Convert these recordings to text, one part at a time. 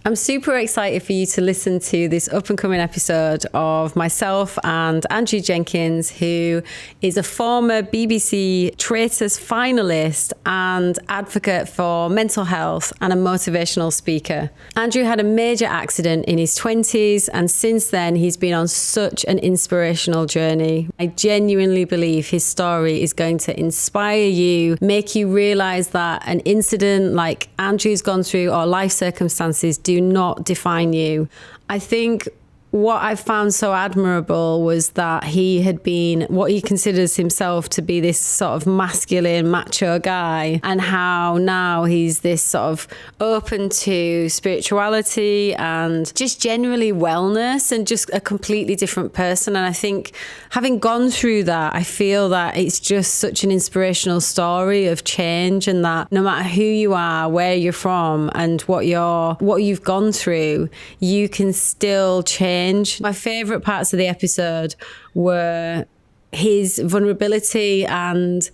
I'm super excited for you to listen to this up and coming episode of myself and Andrew Jenkins, who is a former BBC Traitors finalist and advocate for mental health and a motivational speaker. Andrew had a major accident in his 20s, and since then he's been on such an inspirational journey. I genuinely believe his story is going to inspire you, make you realize that an incident like Andrew's gone through or life circumstances do not define you. I think what I found so admirable was that he had been what he considers himself to be this sort of masculine, macho guy, and how now he's this sort of open to spirituality and just generally wellness and just a completely different person. And I think having gone through that, I feel that it's just such an inspirational story of change, and that no matter who you are, where you're from, and what you've gone through, you can still change. My favourite parts of the episode were his vulnerability and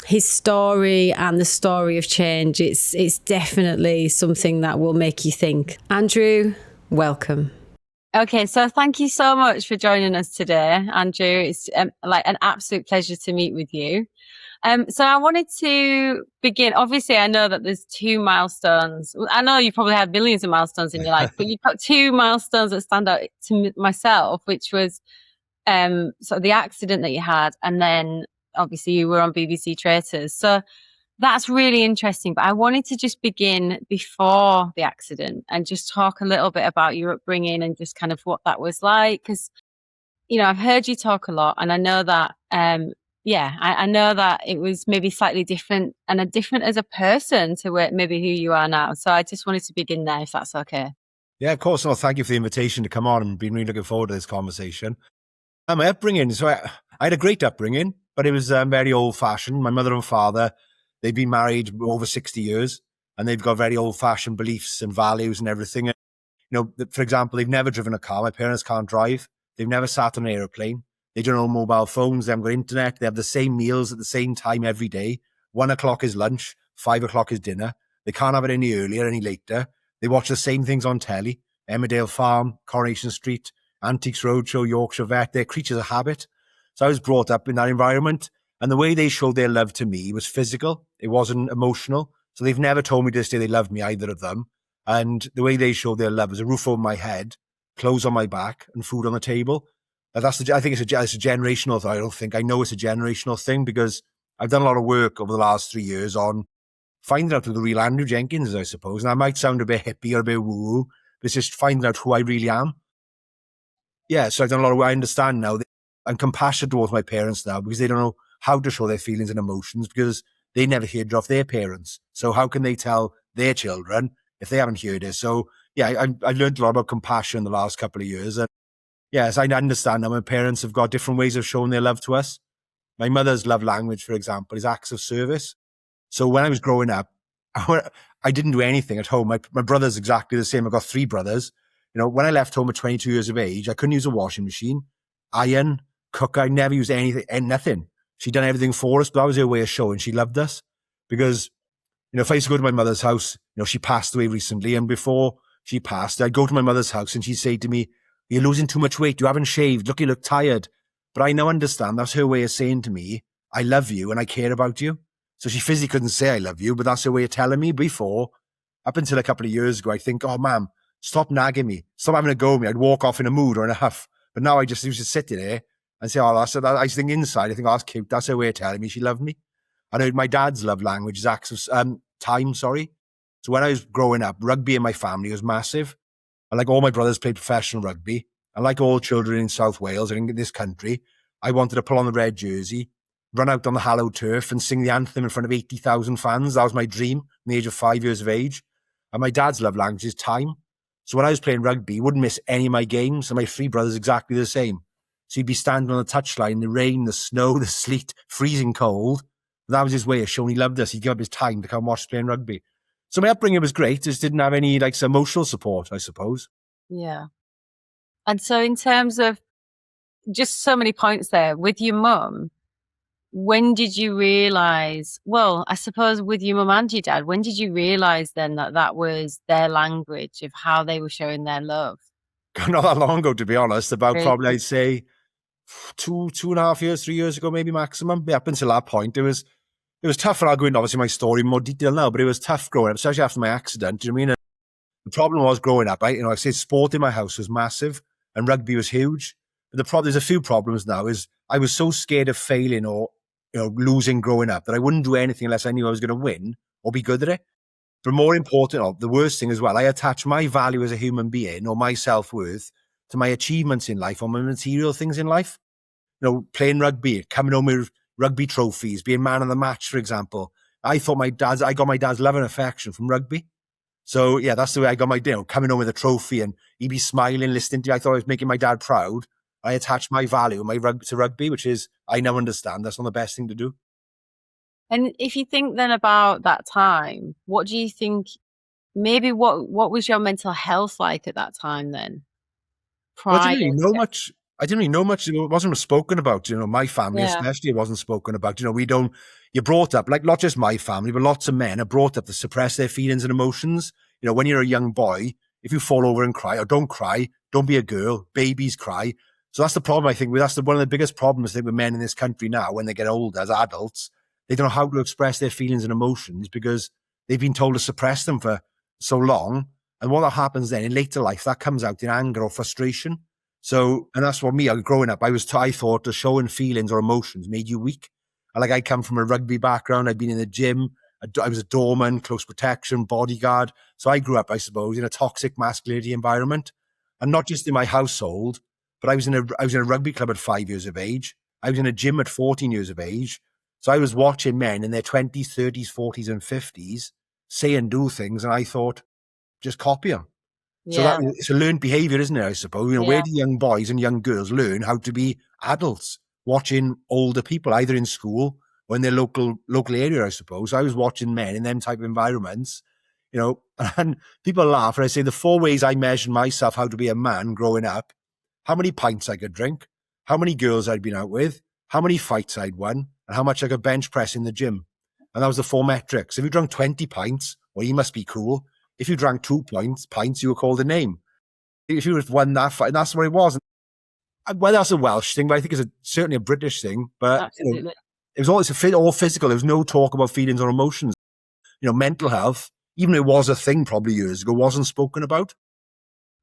his story and the story of change. It's definitely something that will make you think. Andrew, welcome. Okay, so thank you so much for joining us today, Andrew. It's like an absolute pleasure to meet with you. So I wanted to begin. Obviously, I know that there's two milestones. I know you probably had millions of milestones in your life, but you've got two milestones that stand out to myself, which was sort of the accident that you had, and then obviously you were on BBC Traitors. So that's really interesting. But I wanted to just begin before the accident and just talk a little bit about your upbringing and just kind of what that was like. Because, you know, I've heard you talk a lot, and I know that I know that it was maybe slightly different and different as a person to maybe who you are now. So I just wanted to begin there, if that's okay. Yeah, of course. No, thank you for the invitation to come on, and been really looking forward to this conversation. My upbringing, so I had a great upbringing, but it was very old-fashioned. My mother and father, they've been married over 60 years, and they've got very old-fashioned beliefs and values and everything. And, you know, for example, they've never driven a car. My parents can't drive. They've never sat on an aeroplane. They don't own mobile phones. They haven't got internet. They have the same meals at the same time every day. 1 o'clock is lunch. 5 o'clock is dinner. They can't have it any earlier, any later. They watch the same things on telly. Emmerdale Farm, Coronation Street, Antiques Roadshow, Yorkshire Vet. They're creatures of habit. So I was brought up in that environment. And the way they showed their love to me was physical. It wasn't emotional. So they've never told me to this day they loved me, either of them. And the way they showed their love was a roof over my head, clothes on my back, and food on the table. I think it's a generational thing. I know it's a generational thing because I've done a lot of work over the last 3 years on finding out who the real Andrew Jenkins is, I suppose. And I might sound a bit hippie or a bit woo-woo, but it's just finding out who I really am. Yeah, so I've done a lot of work. I understand now. I'm compassionate towards my parents now because they don't know how to show their feelings and emotions because they never heard it off their parents. So how can they tell their children if they haven't heard it? So yeah, I learned a lot about compassion in the last couple of years. And yes, I understand now my parents have got different ways of showing their love to us. My mother's love language, for example, is acts of service. So when I was growing up, I didn't do anything at home. My brother's exactly the same. I've got 3 brothers. You know, when I left home at 22 years of age, I couldn't use a washing machine, iron, cook. I never used anything and nothing. She'd done everything for us, but that was her way of showing she loved us. Because, you know, if I used to go to my mother's house, you know, she passed away recently, and before she passed, I'd go to my mother's house and she'd say to me, "You're losing too much weight. You haven't shaved. Look, you look tired." But I now understand that's her way of saying to me, "I love you and I care about you." So she physically couldn't say I love you, but that's her way of telling me. Before, up until a couple of years ago, I think, "Oh, ma'am, stop nagging me. Stop having a go at me." I'd walk off in a mood or in a huff. But now I just used to sit there and say, "Oh, that's." I think inside, I think, "Oh, that's cute." That's her way of telling me she loved me. I know my dad's love language is acts of time. So when I was growing up, rugby in my family was massive. And like all my brothers played professional rugby. And like all children in South Wales and in this country, I wanted to pull on the red jersey, run out on the hallowed turf and sing the anthem in front of 80,000 fans. That was my dream at the age of 5 years of age. And my dad's love language is time. So when I was playing rugby, he wouldn't miss any of my games. And my 3 brothers exactly the same. So he'd be standing on the touchline, the rain, the snow, the sleet, freezing cold. And that was his way of showing he loved us. He'd give up his time to come watch us playing rugby. So my upbringing was great. Just didn't have any like emotional support, I suppose. Yeah. And so in terms of just so many points there with your mum, when did you realize, well, I suppose with your mum and your dad, when did you realize then that that was their language of how they were showing their love? Not that long ago, to be honest, about Really? probably, I'd say, 2.5 years, 3 years ago, maybe maximum. Yeah, up until that point, it was tough. And I'll go into obviously my story in more detail now, but it was tough growing up, especially after my accident. Do you know what I mean? And the problem was growing up, I say sport in my house was massive and rugby was huge. But there's a few problems now. Is I was so scared of failing or losing growing up that I wouldn't do anything unless I knew I was going to win or be good at it. But more important, the worst thing as well, I attach my value as a human being or my self-worth to my achievements in life or my material things in life. Playing rugby, coming home with rugby trophies, being man of the match, for example. I got my dad's love and affection from rugby. So yeah, that's the way I got my deal. Coming home with a trophy and he'd be smiling, listening to me. I thought I was making my dad proud. I attached my value to rugby, which is, I now understand that's not the best thing to do. And if you think then about that time, what do you think, maybe what was your mental health like at that time then? Well, I didn't really know much. It wasn't spoken about, my family especially, it wasn't spoken about. You're brought up, like not just my family, but lots of men are brought up to suppress their feelings and emotions. When you're a young boy, if you fall over and cry, or don't cry, don't be a girl, babies cry. So that's the problem, I think. That's one of the biggest problems, I think, with men in this country now, when they get older as adults. They don't know how to express their feelings and emotions because they've been told to suppress them for so long. And what happens then in later life, that comes out in anger or frustration. So, and that's what growing up, I thought the showing feelings or emotions made you weak. I come from a rugby background. I'd been in the gym. I was a doorman, close protection, bodyguard. So I grew up, I suppose, in a toxic masculinity environment, and not just in my household, but I was in a rugby club at 5 years of age. I was in a gym at 14 years of age. So I was watching men in their 20s, 30s, 40s, and 50s say and do things, and I thought, just copy them. Yeah. So it's a learned behavior, isn't it, I suppose? Where do young boys and young girls learn how to be adults? Watching older people, either in school or in their local area, I suppose. I was watching men in them type of environments, and people laugh. And I say the 4 ways I measured myself how to be a man growing up: how many pints I could drink, how many girls I'd been out with, how many fights I'd won, and how much I could bench press in the gym. And that was the 4 metrics. If you drank 20 pints, well, you must be cool. If you drank 2 pints, you were called a name. If you won that fight, and that's what it was. Well, that's a Welsh thing, but I think it's certainly a British thing. But it's all physical. There was no talk about feelings or emotions. Mental health, even though it was a thing probably years ago, wasn't spoken about.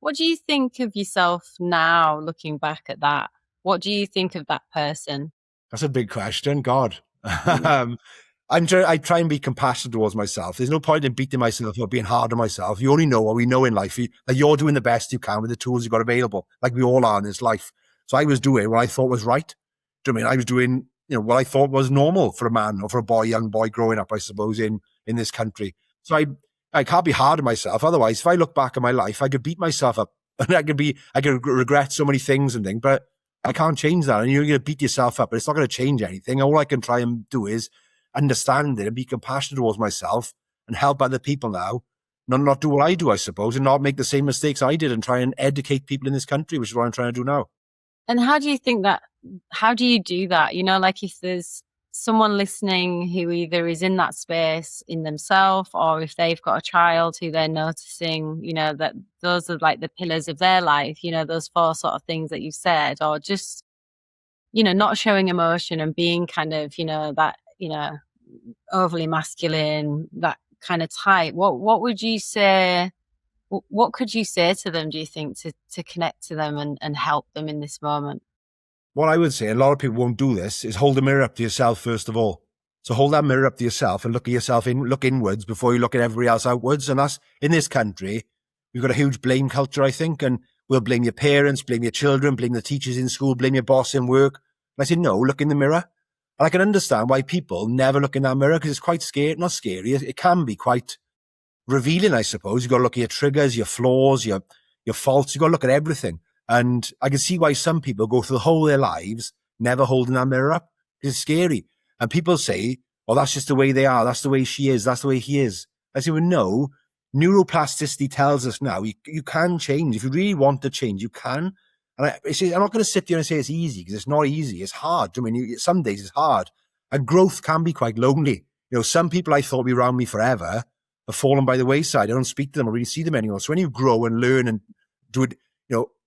What do you think of yourself now, looking back at that? What do you think of that person? That's a big question. God. I try and be compassionate towards myself. There's no point in beating myself or being hard on myself. You only know what we know in life. You're doing the best you can with the tools you've got available, like we all are in this life. So I was doing what I thought was right. Do you know what I mean? I was doing, what I thought was normal for a man or for a young boy growing up, I suppose, in this country. So I can't be hard on myself. Otherwise, if I look back at my life, I could beat myself up and I could regret so many things and things, but I can't change that. And you're going to beat yourself up, but it's not going to change anything. All I can try and do is understand it and be compassionate towards myself and help other people now, not do what I do, I suppose, and not make the same mistakes I did, and try and educate people in this country, which is what I'm trying to do now. And how do you do that? Like if there's someone listening who either is in that space in themselves, or if they've got a child who they're noticing, that those are like the pillars of their life, those 4 sort of things that you said, or just, not showing emotion and being kind of, that, overly masculine, that kind of type. What would you say? What could you say to them, do you think, to connect to them and help them in this moment? What I would say, a lot of people won't do this, is hold the mirror up to yourself first of all. So hold that mirror up to yourself and look inwards before you look at everybody else outwards. And that's, in this country, we've got a huge blame culture, I think, and we'll blame your parents, blame your children, blame the teachers in school, blame your boss in work. And I say, no, look in the mirror. And I can understand why people never look in that mirror, because it's quite scary. Not scary. It can be quite revealing, I suppose. You've got to look at your triggers, your flaws, your faults. You've got to look at everything. And I can see why some people go through the whole of their lives never holding that mirror up. It's scary. And people say, oh, that's just the way they are. That's the way she is. That's the way he is. I say, well, no. Neuroplasticity tells us now you can change. If you really want to change, you can. And I'm not going to sit there and say it's easy, because it's not easy. It's hard. I mean, some days it's hard. And growth can be quite lonely. Some people I thought would be around me forever have fallen by the wayside. I don't speak to them or really see them anymore. So when you grow and learn and do it,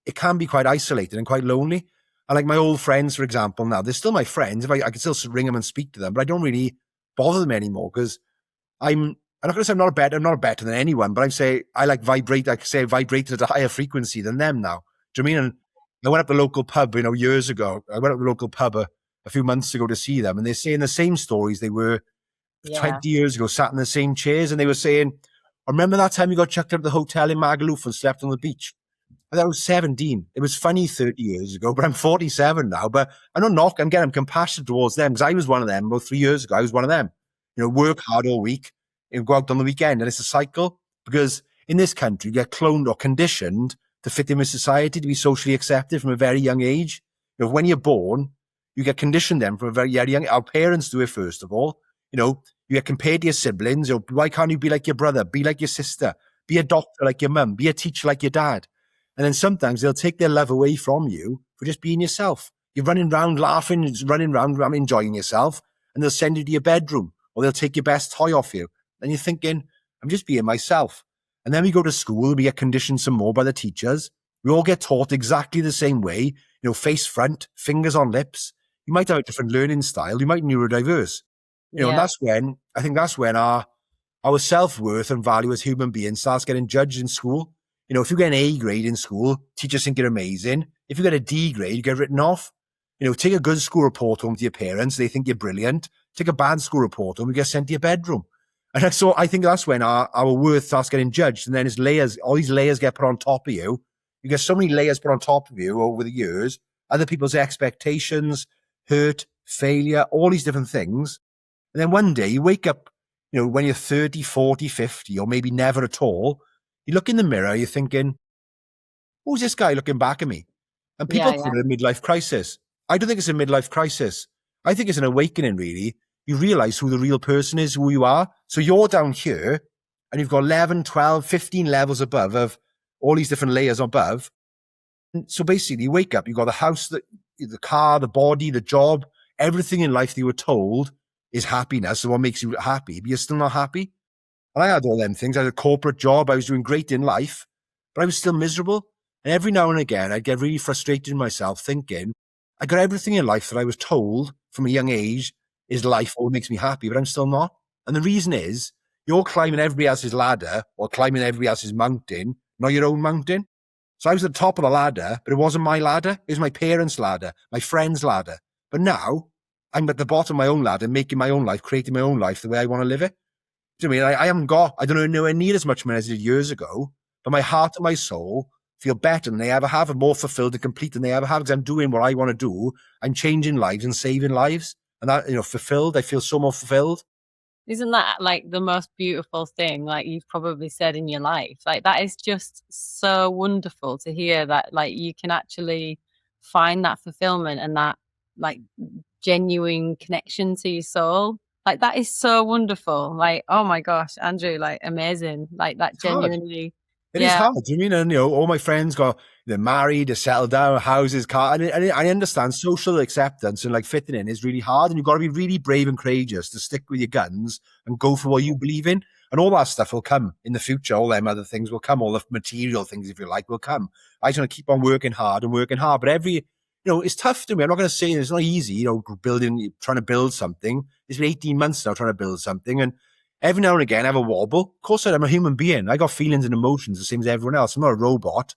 it can be quite isolated and quite lonely. And like my old friends, for example, now they're still my friends. If I can still ring them and speak to them, but I don't really bother them anymore because I'm not going to say I'm not better than anyone, but I vibrate at a higher frequency than them now. Do you know what I mean? And I went up to the local pub, years ago. I went up to the local pub a few months ago to see them, and they're saying the same stories they were 20 years ago, sat in the same chairs, and they were saying, I remember that time you got chucked out of the hotel in Magaluf and slept on the beach. I was 17. It was funny 30 years ago, but I'm 47 now. But I'm compassionate towards them because I was one of them about 3 years ago. I was one of them. Work hard all week and go out on the weekend. And it's a cycle because in this country, you get cloned or conditioned to fit in with society, to be socially accepted from a very young age. When you're born, you get conditioned then from a very young. Our parents do it first of all. You get compared to your siblings. Why can't you be like your brother? Be like your sister. Be a doctor like your mum. Be a teacher like your dad. And then sometimes they'll take their love away from you for just being yourself. You're running around laughing, running around enjoying yourself, and they'll send you to your bedroom or they'll take your best toy off you. And you're thinking, I'm just being myself. And then we go to school, we get conditioned some more by the teachers. We all get taught exactly the same way, face front, fingers on lips. You might have a different learning style. You might be neurodiverse. And that's when our self-worth and value as human beings starts getting judged in school. If you get an A grade in school, teachers think you're amazing. If you get a D grade, you get written off. Take a good school report home to your parents. They think you're brilliant. Take a bad school report home, you get sent to your bedroom. And so I think that's when our worth starts getting judged. And then all these layers get put on top of you. You get so many layers put on top of you over the years. Other people's expectations, hurt, failure, all these different things. And then one day you wake up, when you're 30, 40, 50, or maybe never at all, you look in the mirror, you're thinking, who's this guy looking back at me? And people call it a midlife crisis. I don't think it's a midlife crisis. I think it's an awakening, really. You realize who the real person is, who you are. So you're down here, and you've got 11, 12, 15 levels above of all these different layers above. And so basically, you wake up, you've got the house, the car, the body, the job, everything in life that you were told is happiness, so what makes you happy, but you're still not happy. And I had all them things. I had a corporate job. I was doing great in life, but I was still miserable. And every now and again, I'd get really frustrated in myself thinking, I got everything in life that I was told from a young age is life or makes me happy, but I'm still not. And the reason is you're climbing everybody else's ladder or climbing everybody else's mountain, not your own mountain. So I was at the top of the ladder, but it wasn't my ladder. It was my parents' ladder, my friend's ladder. But now I'm at the bottom of my own ladder, making my own life, creating my own life the way I want to live it. Do you know what I mean? I don't know nowhere near as much money as I did years ago, but my heart and my soul feel better than they ever have, and more fulfilled and complete than they ever have because I'm doing what I want to do. I'm changing lives and saving lives. And that, fulfilled, I feel so more fulfilled. Isn't that like the most beautiful thing, like you've probably said in your life? Like that is just so wonderful to hear that, like you can actually find that fulfillment and that like genuine connection to your soul. Like that is so wonderful. Like, oh my gosh, Andrew, like amazing. Like that genuinely. It is hard. Do you mean? And all my friends they're married, they're settled down, houses, car, and I understand social acceptance and like fitting in is really hard, and you've got to be really brave and courageous to stick with your guns and go for what you believe in, and all that stuff will come in the future. All them other things will come, all the material things, if you like, will come. I just want to keep on working hard, but it's tough to me. I'm not going to say it's not easy, trying to build something. It's been 18 months now trying to build something, and every now and again I have a wobble. Of course, I'm a human being. I got feelings and emotions the same as everyone else. I'm not a robot.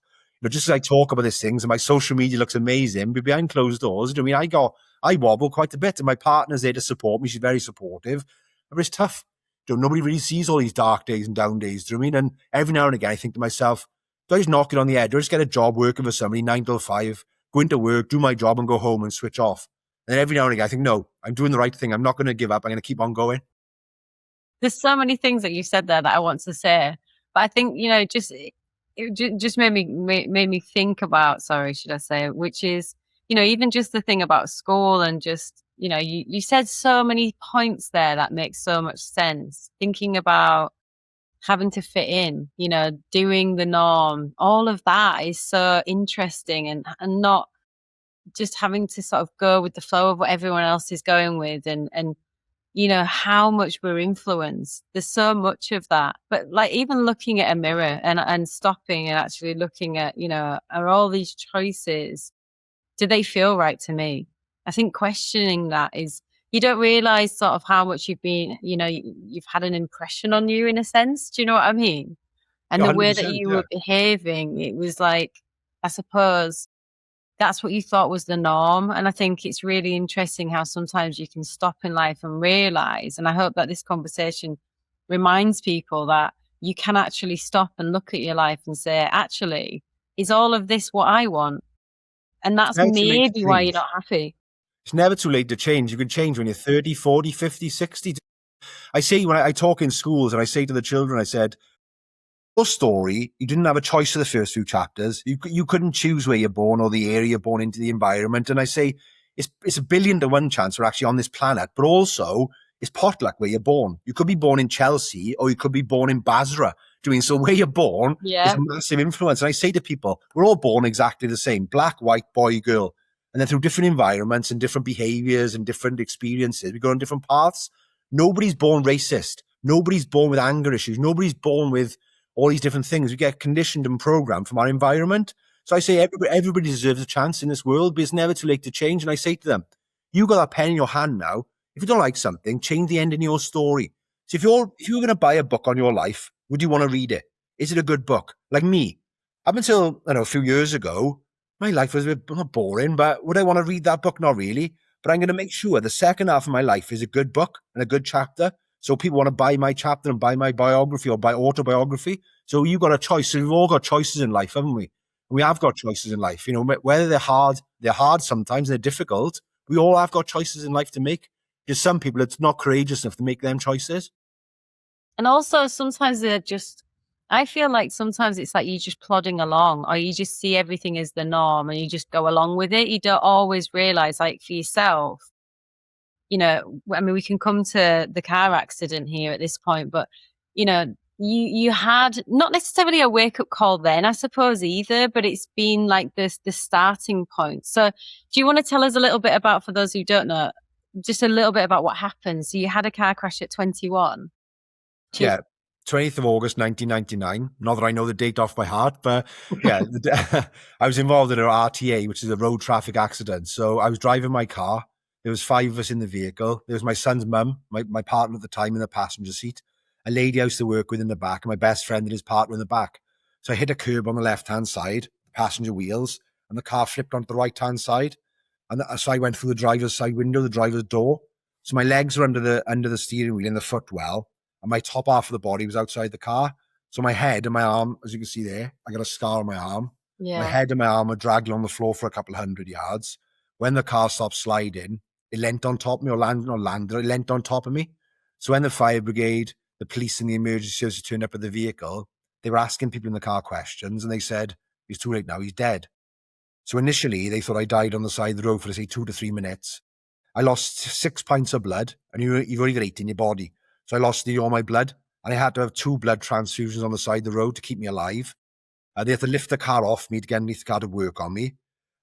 Just as I talk about these things and my social media looks amazing, but behind closed doors, I wobble quite a bit, and my partner's there to support me. She's very supportive, but it's tough. Nobody really sees all these dark days and down days. Do you know what I mean? And every now and again I think to myself, do I just knock it on the head? Do I just get a job working for somebody 9 till 5, go into work, do my job and go home and switch off? And then every now and again I think, no, I'm doing the right thing. I'm not going to give up. I'm going to keep on going. There's so many things that you said there that I want to say, but I think, it just made me think about, which is, even just the thing about school and just, you said so many points there that make so much sense. Thinking about having to fit in, doing the norm, all of that is so interesting and not just having to sort of go with the flow of what everyone else is going with, and how much we're influenced. There's so much of that. But like even looking at a mirror and stopping and actually looking at, are all these choices, do they feel right to me? I think questioning that is, you don't realize sort of how much you've been, you've had an impression on you in a sense. Do you know what I mean? And Yeah, the way that 100%, you yeah. were behaving, it was like, I suppose that's what you thought was the norm. And I think it's really interesting how sometimes you can stop in life and realize, and I hope that this conversation reminds people that you can actually stop and look at your life and say, actually, is all of this what I want? And that's Never too late to maybe why you're change. not happy. It's never too late to change. You can change when you're 30, 40, 50, 60. I say when I talk in schools and I say to the children, I said, your story, you didn't have a choice for the first few chapters. You couldn't choose where you're born or the area you're born into, the environment. And I say, it's 1 to 1 chance we're actually on this planet, but also it's potluck where you're born. You could be born in Chelsea or you could be born in Basra. So where you're born is a massive influence. And I say to people, we're all born exactly the same, black, white, boy, girl. And then through different environments and different behaviors and different experiences, we go on different paths. Nobody's born racist. Nobody's born with anger issues. Nobody's born with all these different things. We get conditioned and programmed from our environment. So I say everybody deserves a chance in this world, but it's never too late to change. And I say to them, you got that pen in your hand now. If you don't like something, change the ending of your story. So if you're going to buy a book on your life, would you want to read it? Is it a good book? Like me, up until a few years ago, my life was a bit boring, but would I want to read that book? Not really. But I'm going to make sure the second half of my life is a good book and a good chapter. So people want to buy my chapter and buy my biography or buy autobiography. So you got a choice. So we've all got choices in life, haven't we? We have got choices in life. Whether they're hard sometimes, they're difficult. We all have got choices in life to make. There's some people it's not courageous enough to make them choices. And also sometimes I feel like sometimes it's like you're just plodding along, or you just see everything as the norm and you just go along with it. You don't always realize, like for yourself, we can come to the car accident here at this point, but you had not necessarily a wake-up call then, I suppose, either, but it's been like the starting point. So do you want to tell us a little bit about, for those who don't know, just a little bit about what happened? So you had a car crash at 21. Yeah, 20th of August, 1999. Not that I know the date off by heart, but yeah, I was involved in an RTA, which is a road traffic accident. So I was driving my car. There was 5 of us in the vehicle. There was my son's mum, my partner at the time, in the passenger seat, a lady I used to work with in the back, and my best friend and his partner in the back. So I hit a curb on the left-hand side, passenger wheels, and the car flipped onto the right-hand side. And so I went through the driver's side window, the driver's door. So my legs were under the steering wheel in the footwell, and my top half of the body was outside the car. So my head and my arm, as you can see there, I got a scar on my arm. Yeah. My head and my arm were dragged along the floor for a couple of 100 yards. When the car stopped sliding, it leant on top of me, it leant on top of me. So when the fire brigade, the police and the emergency services turned up at the vehicle, they were asking people in the car questions, and they said, he's too late now, he's dead. So initially, they thought I died on the side of the road for, say, 2 to 3 minutes. I lost 6 pints of blood, and you've only got 8 in your body. So I lost all my blood, and I had to have 2 blood transfusions on the side of the road to keep me alive. They had to lift the car off me to get underneath the car to work on me.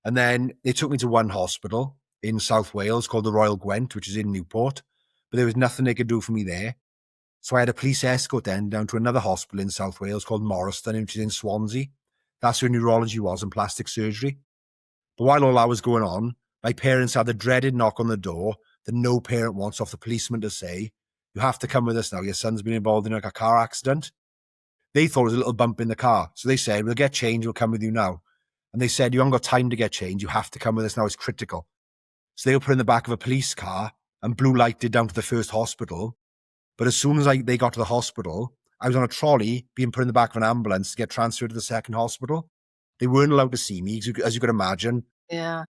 And then they took me to one hospital in South Wales called the Royal Gwent, which is in Newport. But there was nothing they could do for me there. So I had a police escort then down to another hospital in South Wales called Morriston, which is in Swansea. That's where neurology was and plastic surgery. But while all that was going on, my parents had the dreaded knock on the door that no parent wants off the policeman to say, you have to come with us now. Your son's been involved in a car accident. They thought it was a little bump in the car. So they said, we'll get change. We'll come with you now. And they said, you haven't got time to get change. You have to come with us now. It's critical. So they were put in the back of a police car and blue lighted down to the first hospital. But as soon as they got to the hospital, I was on a trolley being put in the back of an ambulance to get transferred to the second hospital. They weren't allowed to see me, as you could imagine. Yeah.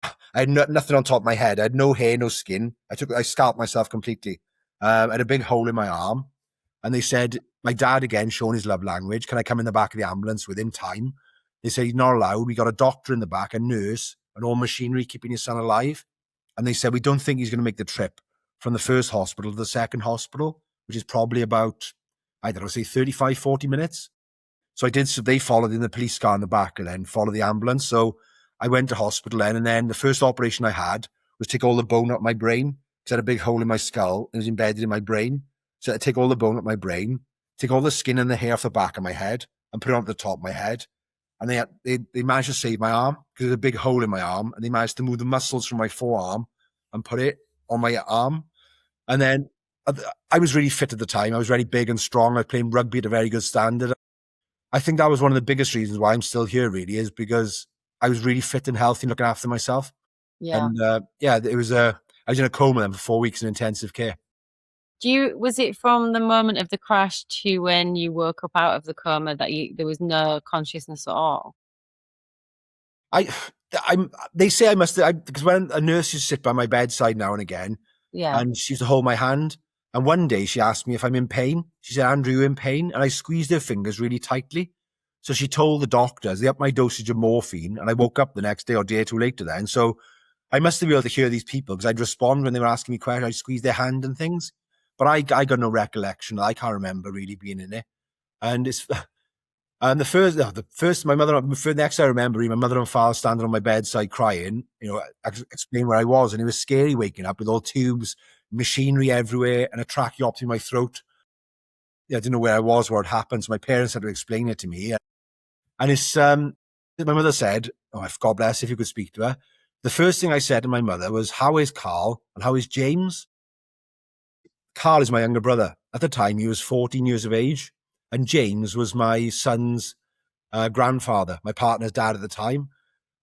I had nothing on top of my head. I had no hair, no skin. I scalped myself completely. I had a big hole in my arm. And they said, my dad, again, showing his love language, can I come in the back of the ambulance within time? They said, he's not allowed. We got a doctor in the back, a nurse, and all machinery keeping your son alive. And they said, we don't think he's going to make the trip from the first hospital to the second hospital, which is probably about, 35, 40 minutes. So I did. So they followed in the police car in the back and then followed the ambulance. So I went to hospital then, and then the first operation I had was take all the bone out of my brain, because I had a big hole in my skull. It was embedded in my brain. So I take all the bone out of my brain, take all the skin and the hair off the back of my head and put it on the top of my head. And they managed to save my arm, because there's a big hole in my arm, and they managed to move the muscles from my forearm and put it on my arm. And then I was really fit at the time. I was really big and strong. I was playing rugby at a very good standard. I think that was one of the biggest reasons why I'm still here, really, is because I was really fit and healthy and looking after myself. Yeah. And I was in a coma then for 4 weeks in intensive care. Was it from the moment of the crash to when you woke up out of the coma that there was no consciousness at all? They say I must, because when a nurse used to sit by my bedside now and again, Yeah. and she used to hold my hand. And one day she asked me if I'm in pain. She said, Andrew, you in pain? And I squeezed her fingers really tightly. So she told the doctors, they upped my dosage of morphine, and I woke up the next day or a day or two later then. So I must have been able to hear these people, because I'd respond when they were asking me questions. I'd squeeze their hand and things. But I got no recollection. I can't remember really being in it. And it's... And the next I remember, my mother and father standing on my bedside crying, explain where I was. And it was scary waking up with all tubes, machinery everywhere, and a tracheotomy in my throat. I didn't know where I was, what had happened. So my parents had to explain it to me. And it's, my mother said, God bless if you could speak to her. The first thing I said to my mother was, how is Carl and how is James? Carl is my younger brother. At the time, he was 14 years of age. And James was my son's grandfather, my partner's dad at the time.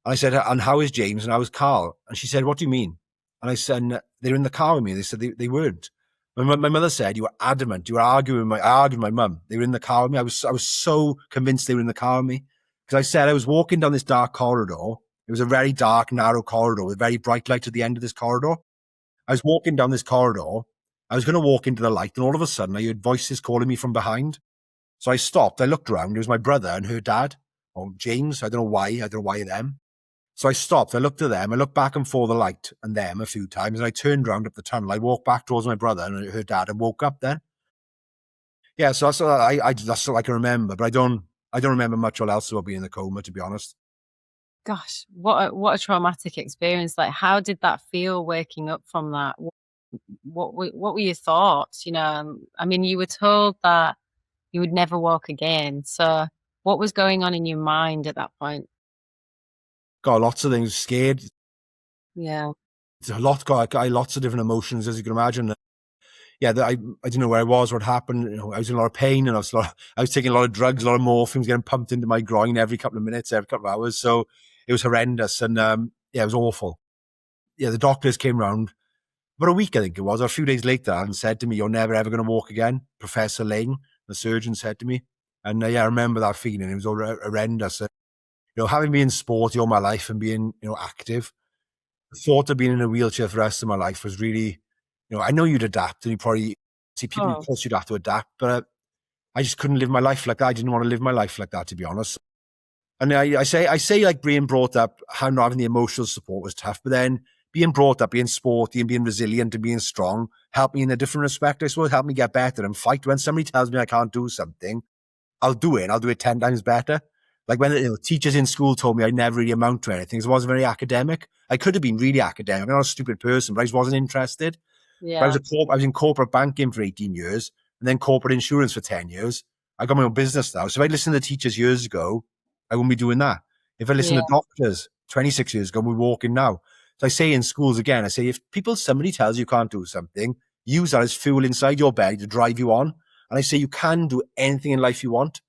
And I said, and how is James and how is Carl? And she said, what do you mean? And I said, they're in the car with me. They said they weren't. My mother said, you were adamant. You were arguing. I argued with my mum. They were in the car with me. I was so convinced they were in the car with me. Because I said I was walking down this dark corridor. It was a very dark, narrow corridor with very bright light at the end of this corridor. I was walking down this corridor. I was going to walk into the light. And all of a sudden, I heard voices calling me from behind. So I stopped. I looked around. It was my brother and her dad, or James. I don't know why them. So I stopped. I looked at them. I looked back and forth the light and them a few times. And I turned around up the tunnel. I walked back towards my brother and her dad and woke up then. Yeah, so that's all I can remember. But I don't remember much else about being in the coma, to be honest. Gosh, what a traumatic experience. Like, how did that feel waking up from that? What were your thoughts? I mean, you were told that you would never walk again. So what was going on in your mind at that point? Got lots of things, scared. Yeah. It's a lot. I had lots of different emotions, as you can imagine. Yeah, I didn't know where I was, what happened. I was in a lot of pain, and I was taking a lot of drugs, a lot of morphine, getting pumped into my groin every couple of minutes, every couple of hours. So it was horrendous. And it was awful. Yeah, the doctors came round about a week, I think it was, or a few days later, and said to me, you're never ever going to walk again. Professor Lane, the surgeon, said to me. And I remember that feeling. It was horrendous. Having been sporty all my life and being, active, the thought of being in a wheelchair for the rest of my life was really, I know you'd adapt, and you probably see people, of course you'd have to adapt, but I just couldn't live my life like that. I didn't want to live my life like that, to be honest. And I say like being brought up, how not having the emotional support was tough, but then being brought up, being sporty and being resilient and being strong helped me in a different respect. I suppose helped me get better and fight. When somebody tells me I can't do something, I'll do it, and I'll do it 10 times better. Like when teachers in school told me I never really amount to anything, because I wasn't very academic. I could have been really academic. I'm not a stupid person, but I just wasn't interested. Yeah. But I was in corporate banking for 18 years and then corporate insurance for 10 years. I got my own business now. So if I listened to teachers years ago, I wouldn't be doing that. If I listened to doctors 26 years ago, we're walking now. So I say in schools again, I say, if somebody tells you can't do something, use that as fuel inside your belly to drive you on. And I say, you can do anything in life you want.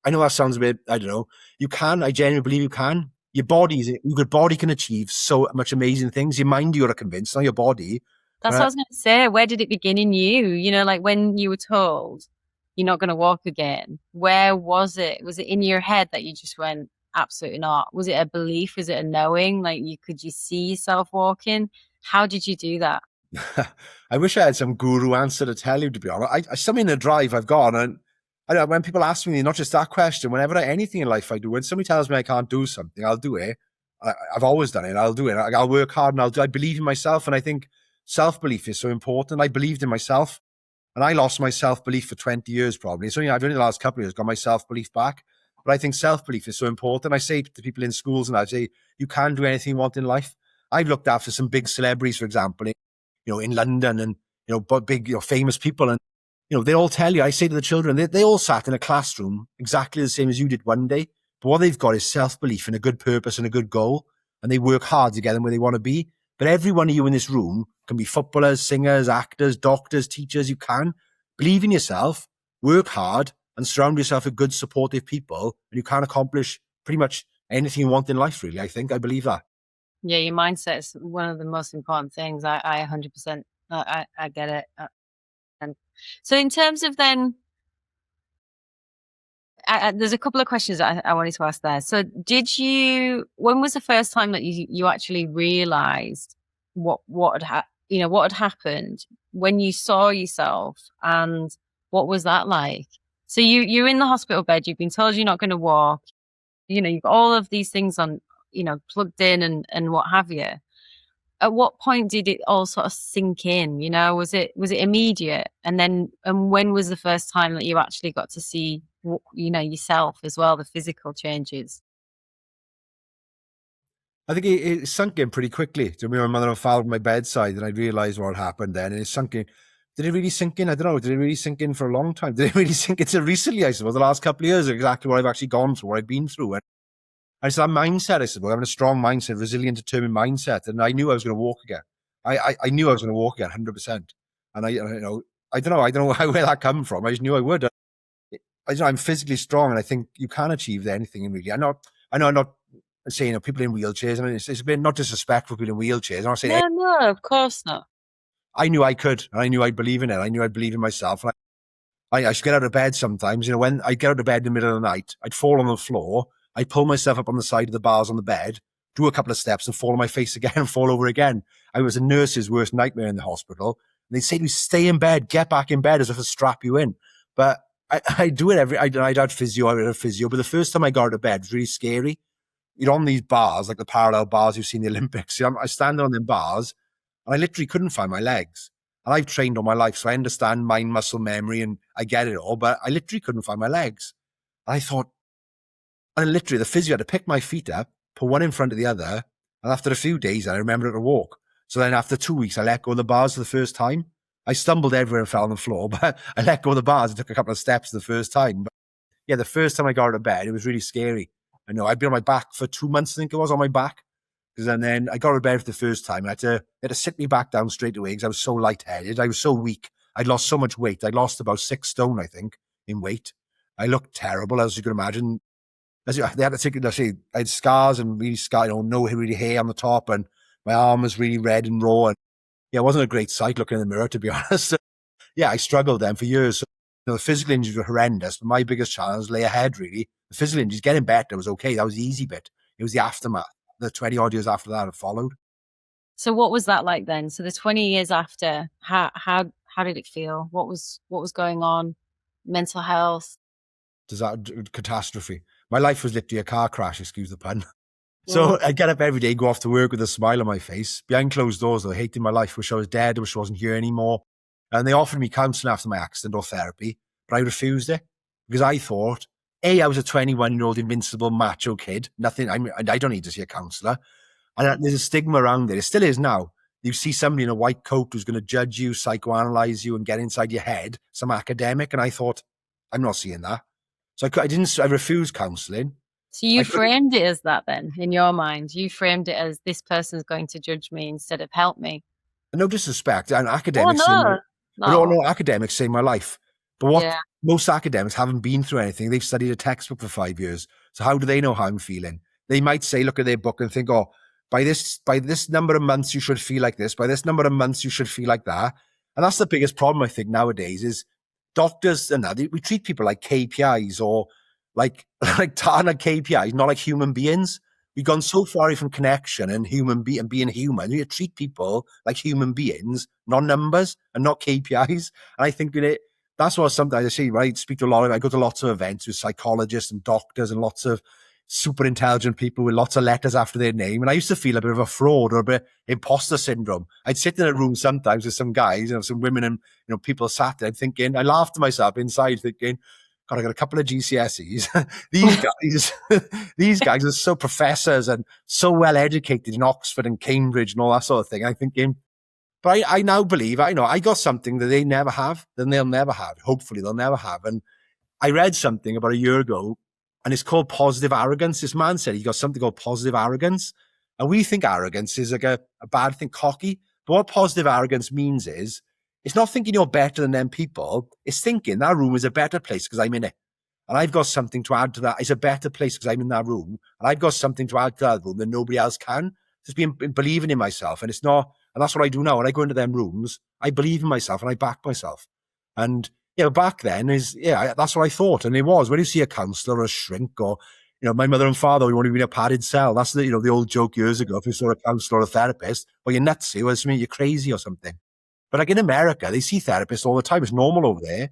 I know that sounds a bit, I don't know. You can. I genuinely believe you can. Your body can achieve so much amazing things. Your mind, you're convinced, not your body. That's what I was going to say. Where did it begin in you? Like when you were told you're not going to walk again, where was it? Was it in your head that you just went, absolutely not? Was it a belief? Was it a knowing? Like could you see yourself walking? How did you do that? I wish I had some guru answer to tell you, to be honest. Something in the drive I've gone, and I know when people ask me, not just that question, whenever anything in life I do, when somebody tells me I can't do something, I'll do it. I've always done it. I'll do it. I'll work hard and I believe in myself. And I think self-belief is so important. I believed in myself, and I lost my self-belief for 20 years probably. So I've only the last couple of years got my self-belief back. But I think self-belief is so important. I say to people in schools, and I say, you can do anything you want in life. I've looked after some big celebrities, for example, in London, and, big, famous people. And, they all tell you, I say to the children, they all sat in a classroom exactly the same as you did one day. But what they've got is self-belief and a good purpose and a good goal. And they work hard to get them where they want to be. But every one of you in this room can be footballers, singers, actors, doctors, teachers. You can believe in yourself, work hard, and surround yourself with good, supportive people. And you can accomplish pretty much anything you want in life, really. I believe that. Yeah, your mindset is one of the most important things. I 100%, I get it. And so in terms of then, there's a couple of questions I wanted to ask there. So when was the first time that you actually realized what had happened when you saw yourself, and what was that like? So you're in the hospital bed, you've been told you're not going to walk, you've got all of these things on, plugged in and what have you. At what point did it all sort of sink in? Was it immediate? And when was the first time that you actually got to see, yourself as well, the physical changes? I think it sunk in pretty quickly. To me, my mother and father at my bedside, and I realised what happened then, and it sunk in. Did it really sink in? I don't know. Did it really sink in for a long time? Did it really sink in until recently, I suppose, the last couple of years, exactly what I've actually gone through, what I've been through. And I just that mindset, I suppose, having a strong mindset, resilient, determined mindset, and I knew I was going to walk again. I knew I was going to walk again, 100%. And I don't know where that come from. I just knew I would. I'm physically strong, and I think you can achieve anything. And really, I know I'm not saying people in wheelchairs. I mean, it's a bit not disrespectful for people in wheelchairs. I'm not saying no, of course not. I knew I could, and I knew I'd believe in it. I knew I'd believe in myself. And I should get out of bed sometimes. When I get out of bed in the middle of the night, I'd fall on the floor. I'd pull myself up on the side of the bars on the bed, do a couple of steps, and fall on my face again and fall over again. I was a nurse's worst nightmare in the hospital. And they'd say to me, stay in bed, get back in bed, as if to strap you in. But I do it I'd had physio, but the first time I got out of bed, it was really scary. You're on these bars, like the parallel bars you've seen in the Olympics. I stand on them bars, and I literally couldn't find my legs. And I've trained all my life, so I understand mind, muscle memory, and I get it all, but I literally couldn't find my legs. And I thought, and literally the physio had to pick my feet up, put one in front of the other, and after a few days, I remembered how to walk. So then after 2 weeks, I let go of the bars for the first time. I stumbled everywhere and fell on the floor, but I let go of the bars and took a couple of steps the first time. But yeah, the first time I got out of bed, it was really scary. I know I'd been on my back for 2 months, I think it was, on my back. And then I got out of bed for the first time. They had to sit me back down straight away because I was so lightheaded. I was so weak. I'd lost so much weight. I'd lost about 6 stone, I think, in weight. I looked terrible, as you can imagine. They had to take, I had scars and really no really hair on the top, and my arm was really red and raw. And yeah, it wasn't a great sight looking in the mirror, to be honest. Yeah, I struggled then for years. So, the physical injuries were horrendous, but my biggest challenge lay ahead, really. The physical injuries, getting better was okay. That was the easy bit. It was the aftermath. The 20 odd years after that had followed. So what was that like then? So the 20 years after, how did it feel? What was going on? Mental health? Catastrophe. My life was literally a car crash, excuse the pun. So I'd get up every day, go off to work with a smile on my face. Behind closed doors, though, I hated my life. Wish I was dead. Wish I wasn't here anymore. And they offered me counselling after my accident or therapy, but I refused it because I thought, I was a 21-year-old invincible macho kid. Nothing. I don't need to see a counsellor. And there's a stigma around it. It still is now. You see somebody in a white coat who's going to judge you, psychoanalyze you, and get inside your head, some academic. And I thought, I'm not seeing that. So I refused counselling. So you framed it as that then, in your mind? You framed it as, this person's going to judge me instead of help me? No disrespect. And academics, academics save my life. But most academics haven't been through anything. They've studied a textbook for 5 years. So how do they know how I'm feeling? They might say, look at their book and think, by this number of months, you should feel like this. By this number of months, you should feel like that. And that's the biggest problem, I think, nowadays is doctors and that, we treat people like KPIs or like target KPIs, not like human beings. We've gone so far away from connection and being human. We treat people like human beings, not numbers and not KPIs. And I think that's what sometimes I see, right? I go to lots of events with psychologists and doctors and lots of super intelligent people with lots of letters after their name. And I used to feel a bit of a fraud or a bit imposter syndrome. I'd sit in a room sometimes with some guys, some women and, people sat there thinking, I laughed to myself inside thinking, God, I got a couple of GCSEs. these guys are so professors and so well educated in Oxford and Cambridge and all that sort of thing. I'm thinking, but I now believe, I got something that they never have, then they'll never have. Hopefully they'll never have. And I read something about a year ago, and it's called positive arrogance. This man said he got something called positive arrogance. And we think arrogance is like a bad thing, cocky. But what positive arrogance means is, it's not thinking you're better than them people. It's thinking that room is a better place because I'm in it. And I've got something to add to that. It's a better place because I'm in that room. And I've got something to add to that room that nobody else can. Just believing in myself. And it's not, and that's what I do now. When I go into them rooms, I believe in myself and I back myself. And, back then that's what I thought. And it was, when you see a counsellor or a shrink or, my mother and father, we want to be in a padded cell. That's the, the old joke years ago. If you saw a counsellor or a therapist, well, you're nuts. It was, you're crazy or something. But like in America, they see therapists all the time. It's normal over there.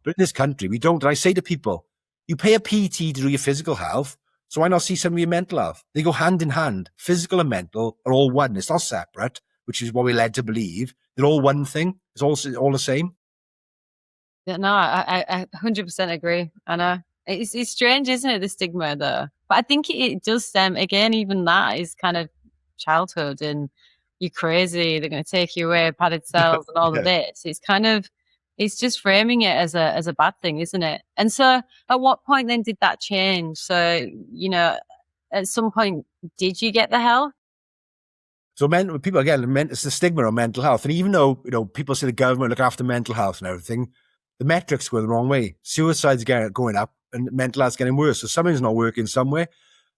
But in this country, we don't. And I say to people, you pay a PT to do your physical health, so why not see some of your mental health? They go hand in hand. Physical and mental are all one. It's not separate, which is what we're led to believe. They're all one thing. It's all the same. Yeah, no, I 100% agree. I know. It's strange, isn't it, the stigma, though? But I think it does stem, again, even that is kind of childhood and you're crazy, they're going to take you away, padded cells and all of this. It's kind of, it's just framing it as a bad thing, isn't it? And so at what point then did that change? So, at some point, did you get the help? So people, again, it's the stigma of mental health. And even though, people say the government look after mental health and everything, the metrics go the wrong way. Suicide's going up and mental health's getting worse. So something's not working somewhere.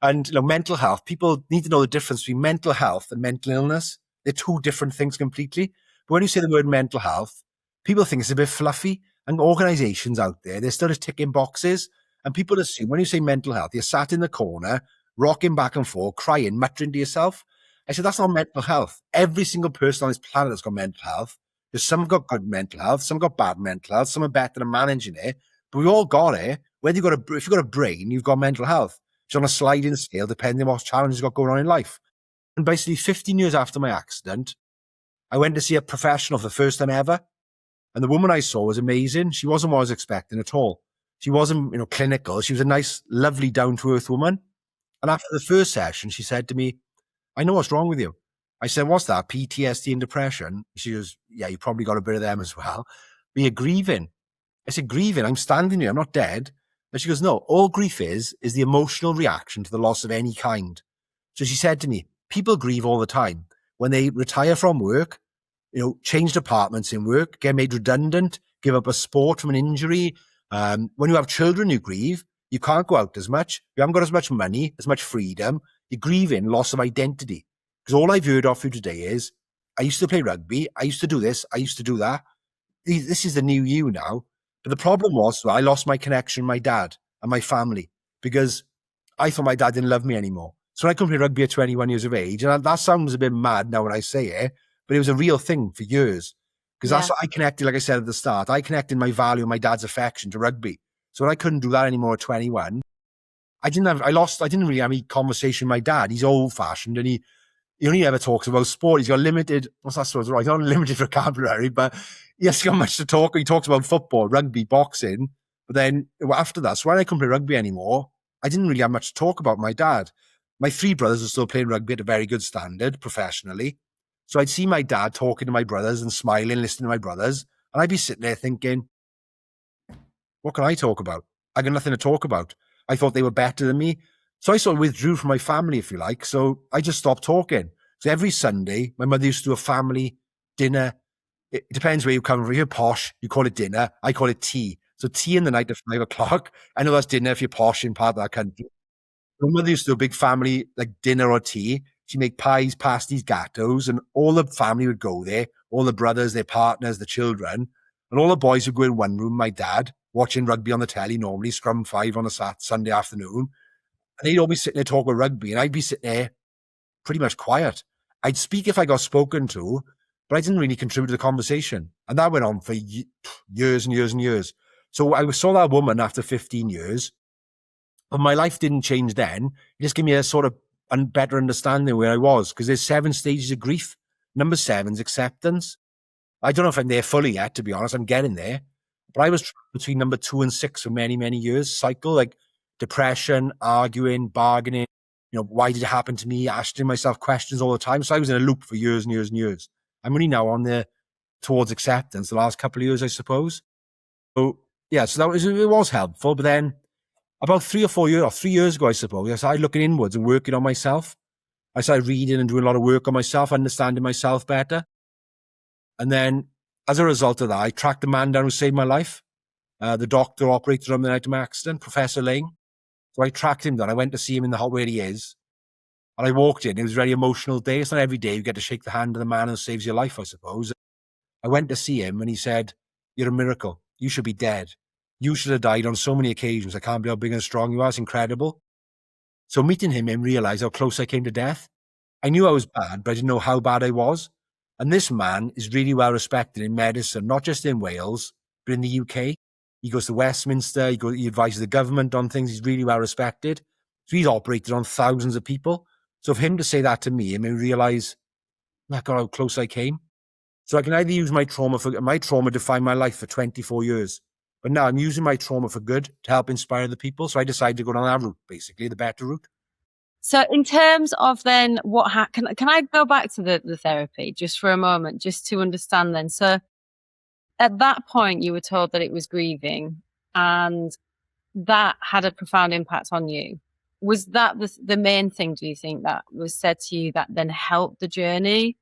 And, mental health, people need to know the difference between mental health and mental illness. They're two different things completely. But when you say the word mental health, people think it's a bit fluffy. And organizations out there, they're still just ticking boxes. And people assume when you say mental health, you're sat in the corner, rocking back and forth, crying, muttering to yourself. I said, that's not mental health. Every single person on this planet has got mental health. Because some have got good mental health, some have got bad mental health, some are better at managing it. But we all got it. If you've got a brain, you've got mental health. It's on a sliding scale depending on what challenges you've got going on in life. And basically 15 years after my accident, I went to see a professional for the first time ever. And the woman I saw was amazing. She wasn't what I was expecting at all. She wasn't, clinical. She was a nice, lovely, down-to-earth woman. And after the first session, she said to me, I know what's wrong with you. I said, what's that? PTSD and depression? She goes, yeah, you probably got a bit of them as well. But you're grieving. I said, grieving? I'm standing here. I'm not dead. And she goes, no, all grief is the emotional reaction to the loss of any kind. So she said to me, people grieve all the time. When they retire from work, change departments in work, get made redundant, give up a sport from an injury. When you have children, you grieve. You can't go out as much. You haven't got as much money, as much freedom. You're grieving loss of identity. Because all I've heard of you today is, I used to play rugby. I used to do this. I used to do that. This is the new you now. But the problem was I lost my connection with my dad and my family because I thought my dad didn't love me anymore. So I couldn't play rugby at 21 years of age. And that sounds a bit mad now when I say it, but it was a real thing for years. Because that's what I connected, like I said at the start, I connected my value and my dad's affection to rugby. So when I couldn't do that anymore at 21, I didn't really have any conversation with my dad. He's old fashioned and he only ever talks about sport. He's got limited, what's that sort of right? Not limited vocabulary, but he hasn't got much to talk. He talks about football, rugby, boxing. But then after that, so when I couldn't play rugby anymore, I didn't really have much to talk about with my dad. My three brothers were still playing rugby at a very good standard professionally. So I'd see my dad talking to my brothers and smiling, listening to my brothers. And I'd be sitting there thinking, what can I talk about? I got nothing to talk about. I thought they were better than me. So I sort of withdrew from my family, if you like. So I just stopped talking. So every Sunday, my mother used to do a family dinner. It depends where you come from. If you're posh, you call it dinner. I call it tea. So tea in the night at 5 o'clock. I know that's dinner if you're posh in part of that country. My mother used to do a big family, like dinner or tea. She'd make pies, pasties, gatos, and all the family would go there. All the brothers, their partners, the children. And all the boys would go in one room, my dad, watching rugby on the telly normally, scrum 5 on a Sunday afternoon. And they'd all be sitting there talking about rugby, and I'd be sitting there pretty much quiet. I'd speak if I got spoken to, but I didn't really contribute to the conversation. And that went on for years and years and years. So I saw that woman after 15 years, but my life didn't change then. It just gave me a sort of better understanding where I was, because there's 7 stages of grief. Number 7 is acceptance. I don't know if I'm there fully yet, to be honest. I'm getting there. But I was between number 2 and 6 for many, many years. Cycle, like depression, arguing, bargaining. Why did it happen to me? Asking myself questions all the time. So I was in a loop for years and years and years. I'm only now on there towards acceptance the last couple of years, I suppose. So yeah, so it was helpful. But then about 3 years ago, I suppose, I started looking inwards and working on myself. I started reading and doing a lot of work on myself, understanding myself better. And then as a result of that, I tracked the man down who saved my life. The doctor operated on the night of my accident, Professor Lane. So I tracked him down. I went to see him in the hall where he is. And I walked in. It was a very emotional day. It's not every day you get to shake the hand of the man who saves your life, I suppose. I went to see him and he said, "You're a miracle. You should be dead. You should have died on so many occasions. I can't believe how big and strong you are. It's incredible." So meeting him made me realize how close I came to death. I knew I was bad, but I didn't know how bad I was. And this man is really well respected in medicine, not just in Wales, but in the UK. He goes to Westminster. He advises the government on things. He's really well respected. So he's operated on thousands of people. So for him to say that to me, it made me realize, my God, how close I came. So I can either use my trauma defined my life for 24 years. But now I'm using my trauma for good to help inspire other people. So I decided to go down that route, basically, the better route. So in terms of then can I go back to the therapy just for a moment, just to understand then? So at that point you were told that it was grieving and that had a profound impact on you. Was that the main thing, do you think, that was said to you that then helped the journey?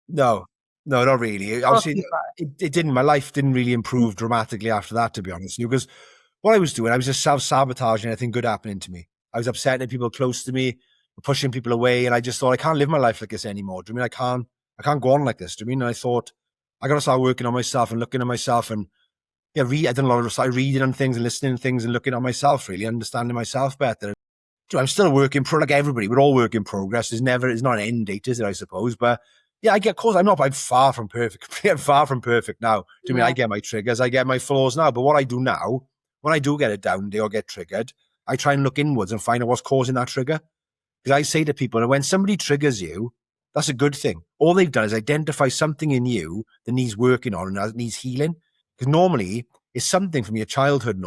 No, not really. Obviously, it didn't. My life didn't really improve dramatically after that, to be honest. Because what I was doing, I was just self-sabotaging anything good happening to me. I was upsetting people close to me, pushing people away, and I just thought, I can't live my life like this anymore. Do you mean I can't go on like this? Do you mean? And I thought, I got to start working on myself and looking at myself and I done a lot of started reading on things and listening to things and looking at myself, really understanding myself better. I'm still a work in progress, like everybody. We're all work in progress. It's not an end date, is it? I suppose, but yeah, I'm far from perfect. I'm far from perfect now. Do you mean I get my triggers, I get my flaws now? But what I do now, when I do get a down day or get triggered, I try and look inwards and find out what's causing that trigger. Because I say to people that when somebody triggers you, that's a good thing. All they've done is identify something in you that needs working on and that needs healing. Because normally it's something from your childhood,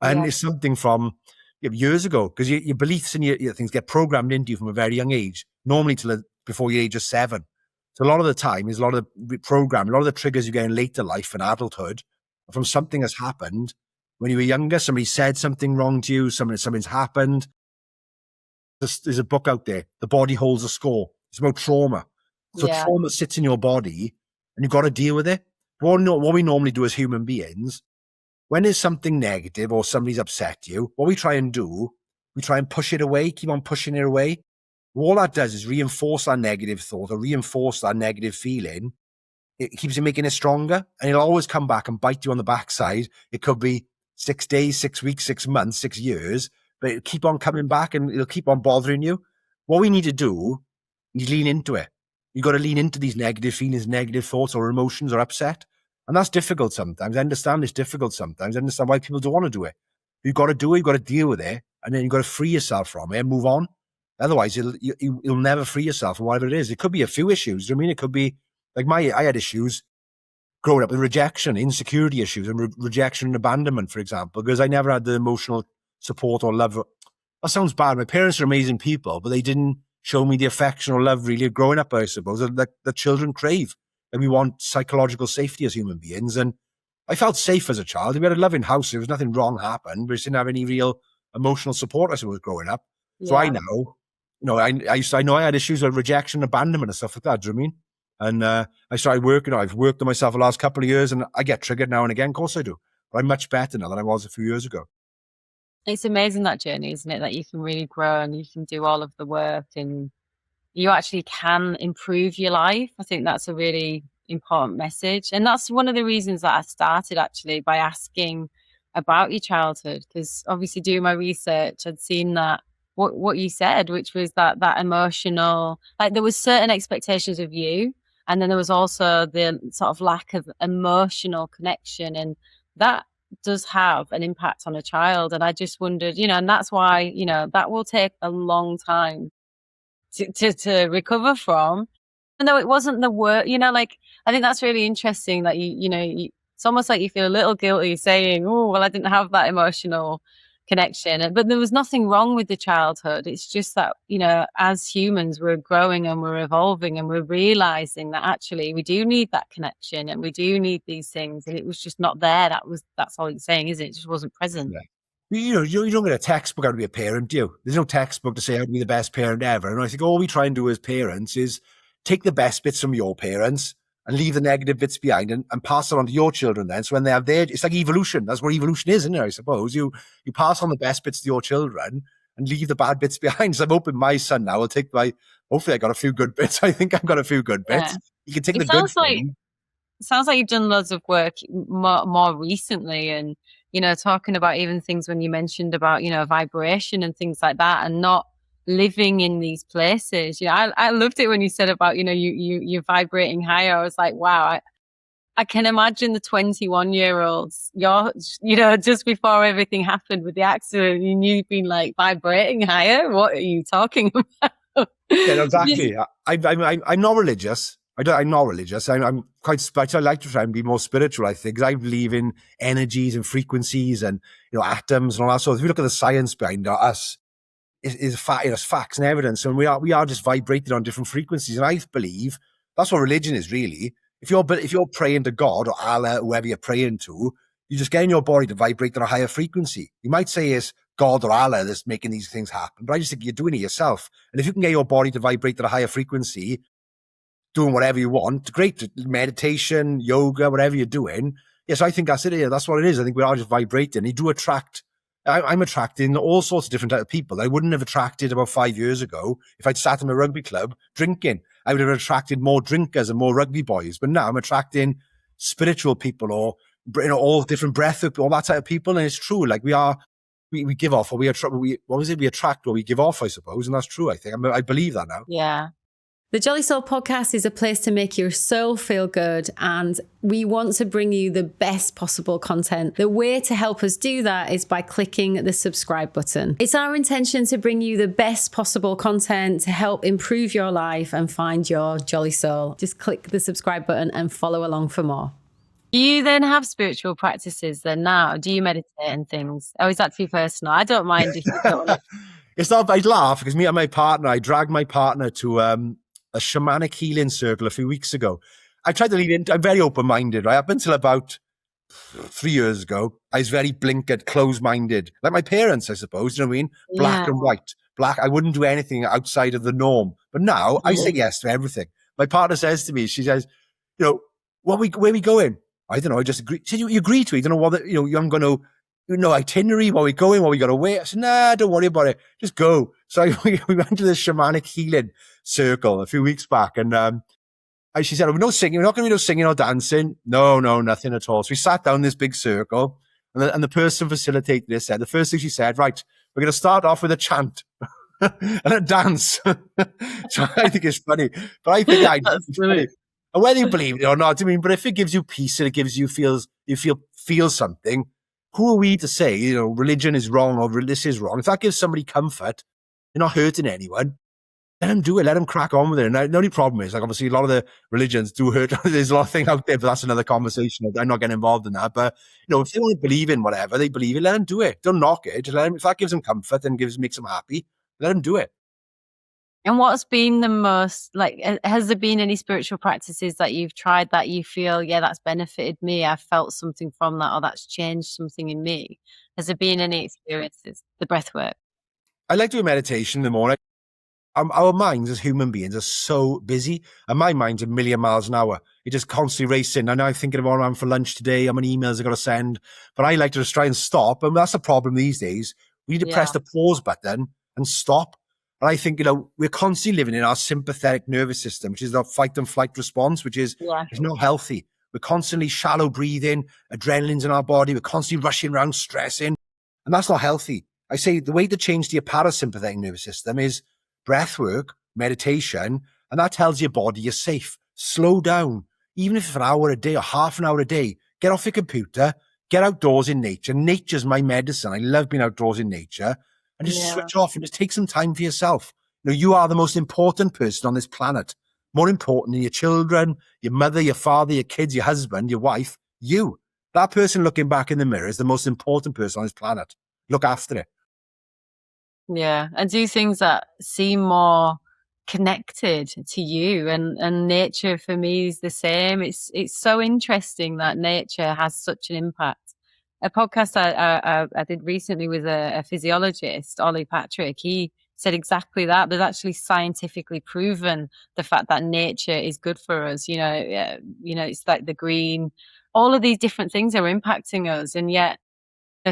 and it's something from years ago. Because your beliefs and your things get programmed into you from a very young age, normally till before your age of 7. So a lot of the time is a lot of the program, a lot of the triggers you get in later life and adulthood are from something that's happened when you were younger. Somebody said something wrong to you. Something's happened. There's a book out there, The Body Holds a Score. It's about trauma. So trauma sits in your body and you've got to deal with it. What we normally do as human beings, when there's something negative or somebody's upset you, what we try and do, we try and push it away, keep on pushing it away. All that does is reinforce that negative thought or reinforce that negative feeling. It keeps it making it stronger, and it'll always come back and bite you on the backside. It could be 6 days, 6 weeks, 6 months, 6 years, but it'll keep on coming back and it'll keep on bothering you. What we need to do is lean into it. You've got to lean into these negative feelings, negative thoughts or emotions or upset. And that's difficult sometimes. I understand it's difficult sometimes. I understand why people don't want to do it. You've got to do it. You've got to deal with it. And then you've got to free yourself from it and move on. Otherwise, you'll never free yourself from whatever it is. It could be a few issues. I mean, it could be like I had issues growing up with rejection, insecurity issues, and rejection and abandonment, for example, because I never had the emotional support or love. That sounds bad. My parents are amazing people, but they didn't show me the affection or love really growing up, I suppose, that children crave. And we want psychological safety as human beings. And I felt safe as a child. We had a loving house. There was nothing wrong happened. We just didn't have any real emotional support, I suppose, growing up. So I know. I know I had issues with rejection, abandonment and stuff like that. Do you know what I mean? And I started working. I've worked on myself the last couple of years and I get triggered now and again. Of course I do. But I'm much better now than I was a few years ago. It's amazing, that journey, isn't it? That you can really grow and you can do all of the work and you actually can improve your life. I think that's a really important message. And that's one of the reasons that I started actually by asking about your childhood, because obviously doing my research, I'd seen that what you said, which was that emotional, like there was certain expectations of you, and then there was also the sort of lack of emotional connection, and that does have an impact on a child. And I just wondered, and that's why, that will take a long time to recover from. And though it wasn't the work, I think that's really interesting that you it's almost like you feel a little guilty saying, oh, well, I didn't have that emotional connection. But there was nothing wrong with the childhood. It's just that, you know, as humans, we're growing and we're evolving and we're realizing that actually we do need that connection and we do need these things. And it was just not there. That's all it's saying, isn't it? It just wasn't present. Yeah. You don't get a textbook how to be a parent, do you? There's no textbook to say how to be the best parent ever. And I think all we try and do as parents is take the best bits from your parents and leave the negative bits behind and pass it on to your children then. So when they have it's like evolution. That's what evolution is, isn't it? I suppose you pass on the best bits to your children and leave the bad bits behind. So I'm hoping my son now will take hopefully I got a few good bits. I think I've got a few good bits. Yeah. You can take the good thing. It sounds like you've done loads of work more recently, and, you know, talking about even things when you mentioned about, you know, vibration and things like that, and not living in these places. You know, I loved it when you said about, you know, you're vibrating higher. I was like, wow, I can imagine the 21-year-olds, you know, just before everything happened with the accident, and you've been like vibrating higher. What are you talking about? Yeah, exactly. I'm not religious. I'm not religious. I'm quite spiritual. I like to try and be more spiritual, I think, because I believe in energies and frequencies and, you know, atoms and all that. So if you look at the science behind us, it's facts and evidence, and we are just vibrating on different frequencies. And I believe that's what religion is really. If you're praying to God or Allah, whoever you're praying to, you just get in your body to vibrate on a higher frequency. You might say it's God or Allah that's making these things happen, but I just think you're doing it yourself. And if you can get your body to vibrate at a higher frequency, doing whatever you want, great. Meditation, yoga, whatever you're doing. Yes, I think that's it. Yeah, that's what it is. I think we are just vibrating. You do attract. I'm attracting all sorts of different types of people I wouldn't have attracted about 5 years ago if I'd sat in a rugby club drinking. I would have attracted more drinkers and more rugby boys. But now I'm attracting spiritual people, or, you know, all different breath, all that type of people. And it's true. Like we give off, or we attract what we give off, I suppose. And that's true. I think I believe that now. Yeah. The Jolly Soul podcast is a place to make your soul feel good, and we want to bring you the best possible content. The way to help us do that is by clicking the subscribe button. It's our intention to bring you the best possible content to help improve your life and find your jolly soul. Just click the subscribe button and follow along for more. Do you then have spiritual practices then now? Do you meditate and things? Oh, is that too personal? I don't mind if you don't. It's not, I'd laugh because me and my partner, I dragged my partner to a shamanic healing circle a few weeks ago. I tried to lead in. I'm very open-minded, right? Up until about 3 years ago, I was very blinkered, closed-minded. Like my parents, I suppose, you know what I mean? Black and white. Black, I wouldn't do anything outside of the norm. But now, I say yes to everything. My partner says to me, she says, you know, where are we going? I don't know, I just agree. She said, you agree to it? You don't know what, you know, you haven't got no itinerary, where we going, where we got to wait. I said, nah, don't worry about it. Just go. So we went to the shamanic healing circle a few weeks back, and she said, no singing, we're not going to be no singing or dancing. No, nothing at all. So we sat down in this big circle, and the person facilitating this said, the first thing she said, right, we're going to start off with a chant and a dance. So I think it's funny, but I think it's funny. And whether you believe it or not, I mean, but if it gives you peace and it gives you feel something, who are we to say, you know, religion is wrong or this is wrong? If that gives somebody comfort, you're not hurting anyone, let them do it. Let them crack on with it. And the only problem is, like, obviously, a lot of the religions do hurt. There's a lot of things out there, but that's another conversation. I'm not getting involved in that. But, you know, if they want to believe in whatever they believe in, let them do it. Don't knock it. Just let them, if that gives them comfort and makes them happy, let them do it. And what's been the most, like, has there been any spiritual practices that you've tried that you feel, yeah, that's benefited me, I felt something from that, or that's changed something in me? Has there been any experiences? The breath work? I like doing meditation in the morning. Our minds as human beings are so busy, and my mind's a million miles an hour. You're just constantly racing. I know I'm thinking of what I'm for lunch today, how many emails I've got to send, but I like to just try and stop. And that's the problem these days. We need to press the pause button and stop. And I think, you know, we're constantly living in our sympathetic nervous system, which is our fight and flight response, which is not healthy. We're constantly shallow breathing, adrenaline's in our body. We're constantly rushing around, stressing, and that's not healthy. I say the way to change to your parasympathetic nervous system is breath work, meditation, and that tells your body you're safe. Slow down. Even if it's an hour a day or half an hour a day, get off your computer, get outdoors in nature. Nature's my medicine. I love being outdoors in nature. And just switch off and just take some time for yourself. You know, you are the most important person on this planet. More important than your children, your mother, your father, your kids, your husband, your wife, you. That person looking back in the mirror is the most important person on this planet. Look after it. Yeah, and do things that seem more connected to you, and nature for me is the same. It's so interesting that nature has such an impact. A podcast I did recently with a physiologist, Ollie Patrick, he said exactly that. There's actually scientifically proven the fact that nature is good for us. It's like the green, all of these different things are impacting us, and yet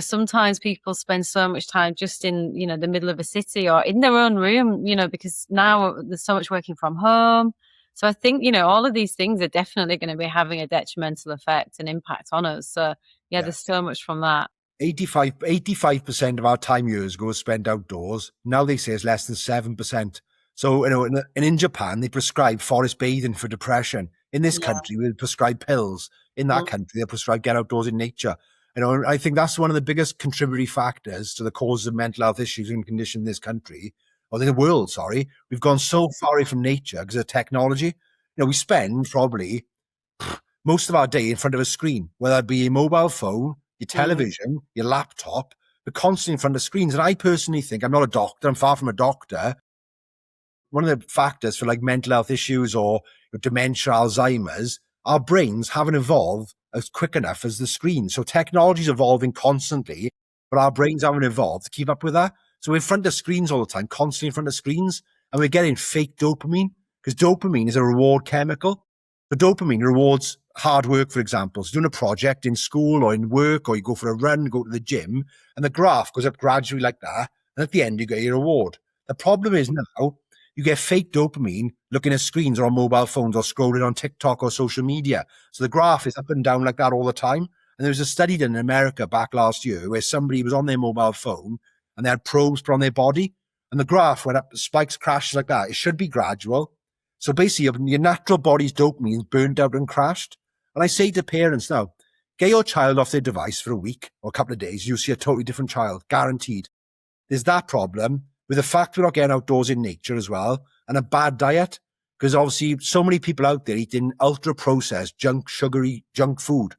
sometimes people spend so much time just in, the middle of a city or in their own room, because now there's so much working from home. So I think, all of these things are definitely going to be having a detrimental effect and impact on us. So yeah, there's so much from that. 85% of our time years ago was spent outdoors. Now they say it's less than 7%. So, in Japan, they prescribe forest bathing for depression. In this country, we prescribe pills. In that country, they prescribe get outdoors in nature. I think that's one of the biggest contributory factors to the causes of mental health issues and condition in this country, or in the world, sorry. We've gone so far away from nature because of technology. We spend probably most of our day in front of a screen, whether it be your mobile phone, your television, your laptop, we're constantly in front of screens. And I personally think, I'm not a doctor, I'm far from a doctor. One of the factors for like mental health issues or dementia, Alzheimer's, our brains haven't evolved as quick enough as the screen. So technology is evolving constantly, but our brains haven't evolved to keep up with that. So we're in front of screens all the time, constantly in front of screens, and we're getting fake dopamine because dopamine is a reward chemical. The dopamine rewards hard work, for example. So doing a project in school or in work, or you go for a run, go to the gym, and the graph goes up gradually like that. And at the end, you get your reward. The problem is now you get fake dopamine looking at screens or on mobile phones or scrolling on TikTok or social media. So the graph is up and down like that all the time. And there was a study done in America back last year where somebody was on their mobile phone and they had probes put on their body and the graph went up, spikes, crashes like that. It should be gradual. So basically your natural body's dopamine is burned out and crashed. And I say to parents now, get your child off their device for a week or a couple of days. You'll see a totally different child, guaranteed. There's that problem with the fact we're not getting outdoors in nature as well, and a bad diet, because obviously so many people out there eating ultra-processed, sugary junk food.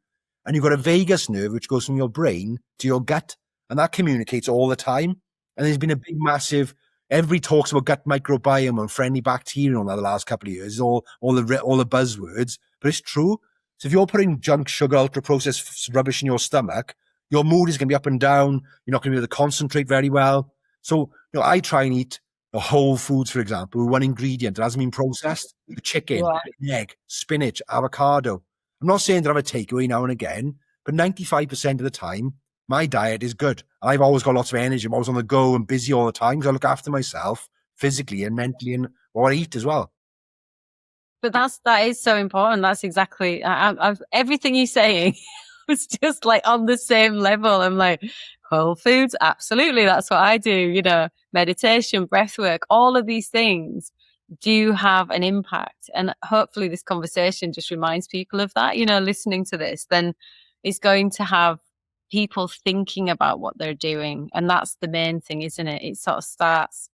And you've got a vagus nerve, which goes from your brain to your gut, and that communicates all the time. And there's been a big, massive, everybody talks about gut microbiome and friendly bacteria on that the last couple of years, all the buzzwords, but it's true. So if you're putting junk, sugar, ultra-processed rubbish in your stomach, your mood is going to be up and down. You're not going to be able to concentrate very well. So, I try and eat the whole foods, for example, with one ingredient that hasn't been processed. Chicken, egg, spinach, avocado. I'm not saying that I have a takeaway now and again, but 95% of the time, my diet is good. I've always got lots of energy. I'm always on the go and busy all the time because I look after myself physically and mentally and what I eat as well. But that is so important. That's exactly everything you're saying was just like on the same level. I'm like, whole foods, absolutely. That's what I do. Meditation, breath work, all of these things do have an impact. And hopefully this conversation just reminds people of that. Listening to this, then it's going to have people thinking about what they're doing. And that's the main thing, isn't it? It sort of starts.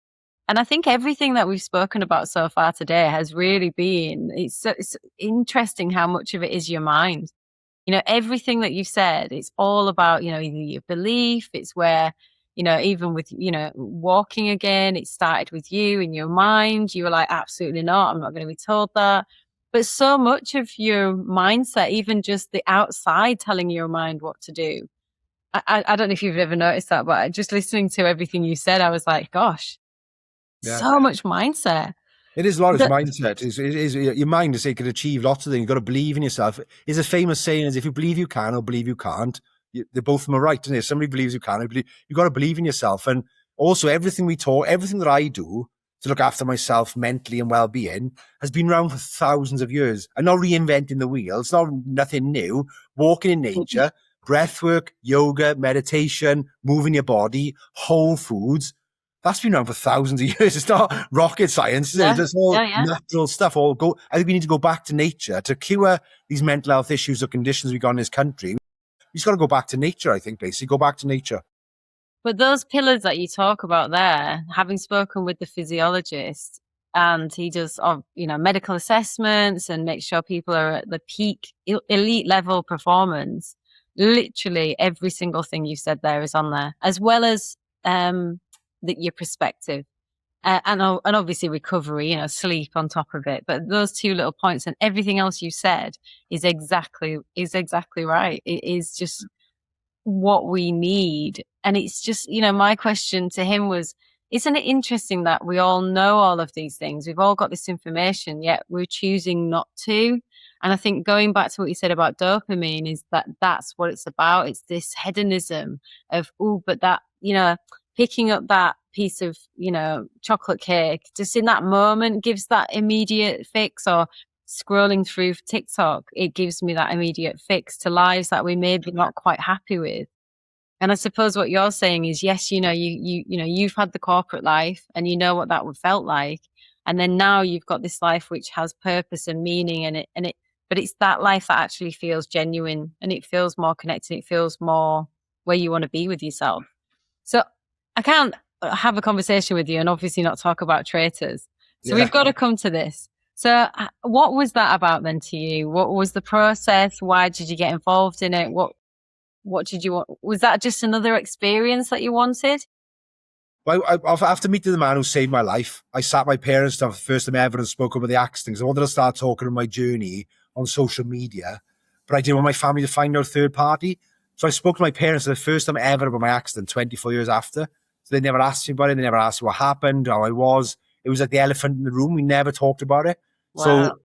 And I think everything that we've spoken about so far today has really been, it's interesting how much of it is your mind. Everything that you've said, it's all about, either your belief, it's where, even with, walking again, it started with you in your mind. You were like, absolutely not, I'm not going to be told that. But so much of your mindset, even just the outside telling your mind what to do. I don't know if you've ever noticed that, but just listening to everything you said, I was like, gosh, so much mindset. It is a lot of mindset. It is your mind is, it can achieve lots of things. You've got to believe in yourself. There's a famous saying is if you believe you can or believe you can't, they're both of them are right, isn't it? If somebody believes you can, you've got to believe in yourself. And also everything we talk, everything that I do to look after myself mentally and well-being has been around for thousands of years. I'm not reinventing the wheel. It's not nothing new. Walking in nature, breath work, yoga, meditation, moving your body, whole foods. That's been around for thousands of years. It's not rocket science. It's all natural stuff. I think we need to go back to nature to cure these mental health issues or conditions we got in this country. We just got to go back to nature, I think, basically. Go back to nature. But those pillars that you talk about there, having spoken with the physiologist, and he does, medical assessments and makes sure people are at the peak elite level performance. Literally every single thing you said there is on there, as well as your perspective. And obviously recovery, sleep on top of it. But those two little points and everything else you said is exactly right. It is just what we need. And it's just, my question to him was, isn't it interesting that we all know all of these things? We've all got this information, yet we're choosing not to. And I think going back to what you said about dopamine is that's what it's about. It's this hedonism of, but that, picking up that piece of, chocolate cake just in that moment gives that immediate fix, or scrolling through TikTok, it gives me that immediate fix to lives that we may be not quite happy with. And I suppose what you're saying is, yes, you've had the corporate life and you know what that would felt like. And then now you've got this life which has purpose and meaning but it's that life that actually feels genuine, and it feels more connected. It feels more where you want to be with yourself. So I can't have a conversation with you and obviously not talk about Traitors. So we've got to come to this. So what was that about then to you? What was the process? Why did you get involved in it? What did you want? Was that just another experience that you wanted? Well, after meeting the man who saved my life, I sat my parents down for the first time ever and spoke about the accidents. I wanted to start talking about my journey on social media, but I didn't want my family to find out third party. So I spoke to my parents for the first time ever about my accident 24 years after. So they never asked me about it. They never asked me what happened, how I was. It was like the elephant in the room. We never talked about it. Wow. So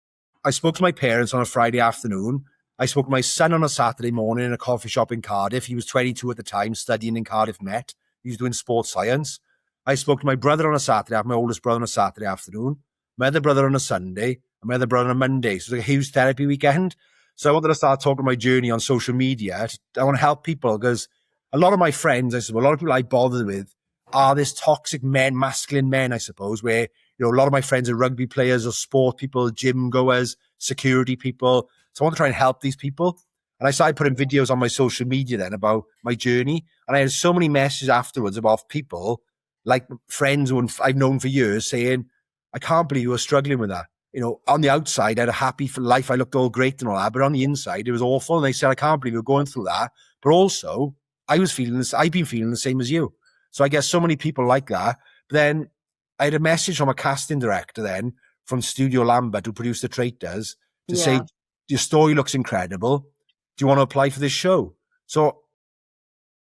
I spoke to my parents on a Friday afternoon. I spoke to my son on a Saturday morning in a coffee shop in Cardiff. He was 22 at the time, studying in Cardiff Met. He was doing sports science. I spoke to my brother on a Saturday, my oldest brother on a Saturday afternoon, my other brother on a Sunday, and my other brother on a Monday. So it was like a huge therapy weekend. So I wanted to start talking my journey on social media. I want to help people because a lot of my friends, I suppose, a lot of people I bother with are this toxic men, masculine men, I suppose, where, a lot of my friends are rugby players or sport people, gym goers, security people. So I want to try and help these people. And I started putting videos on my social media then about my journey. And I had so many messages afterwards about people, like friends who I've known for years, saying, I can't believe you were struggling with that. On the outside, I had a happy life. I looked all great and all that. But on the inside, it was awful. And they said, I can't believe you're going through that. But also, I've been feeling the same as you. So I guess so many people like that. But then I had a message from a casting director then from Studio Lambert, who produced The Traitors, to say, your story looks incredible. Do you want to apply for this show? So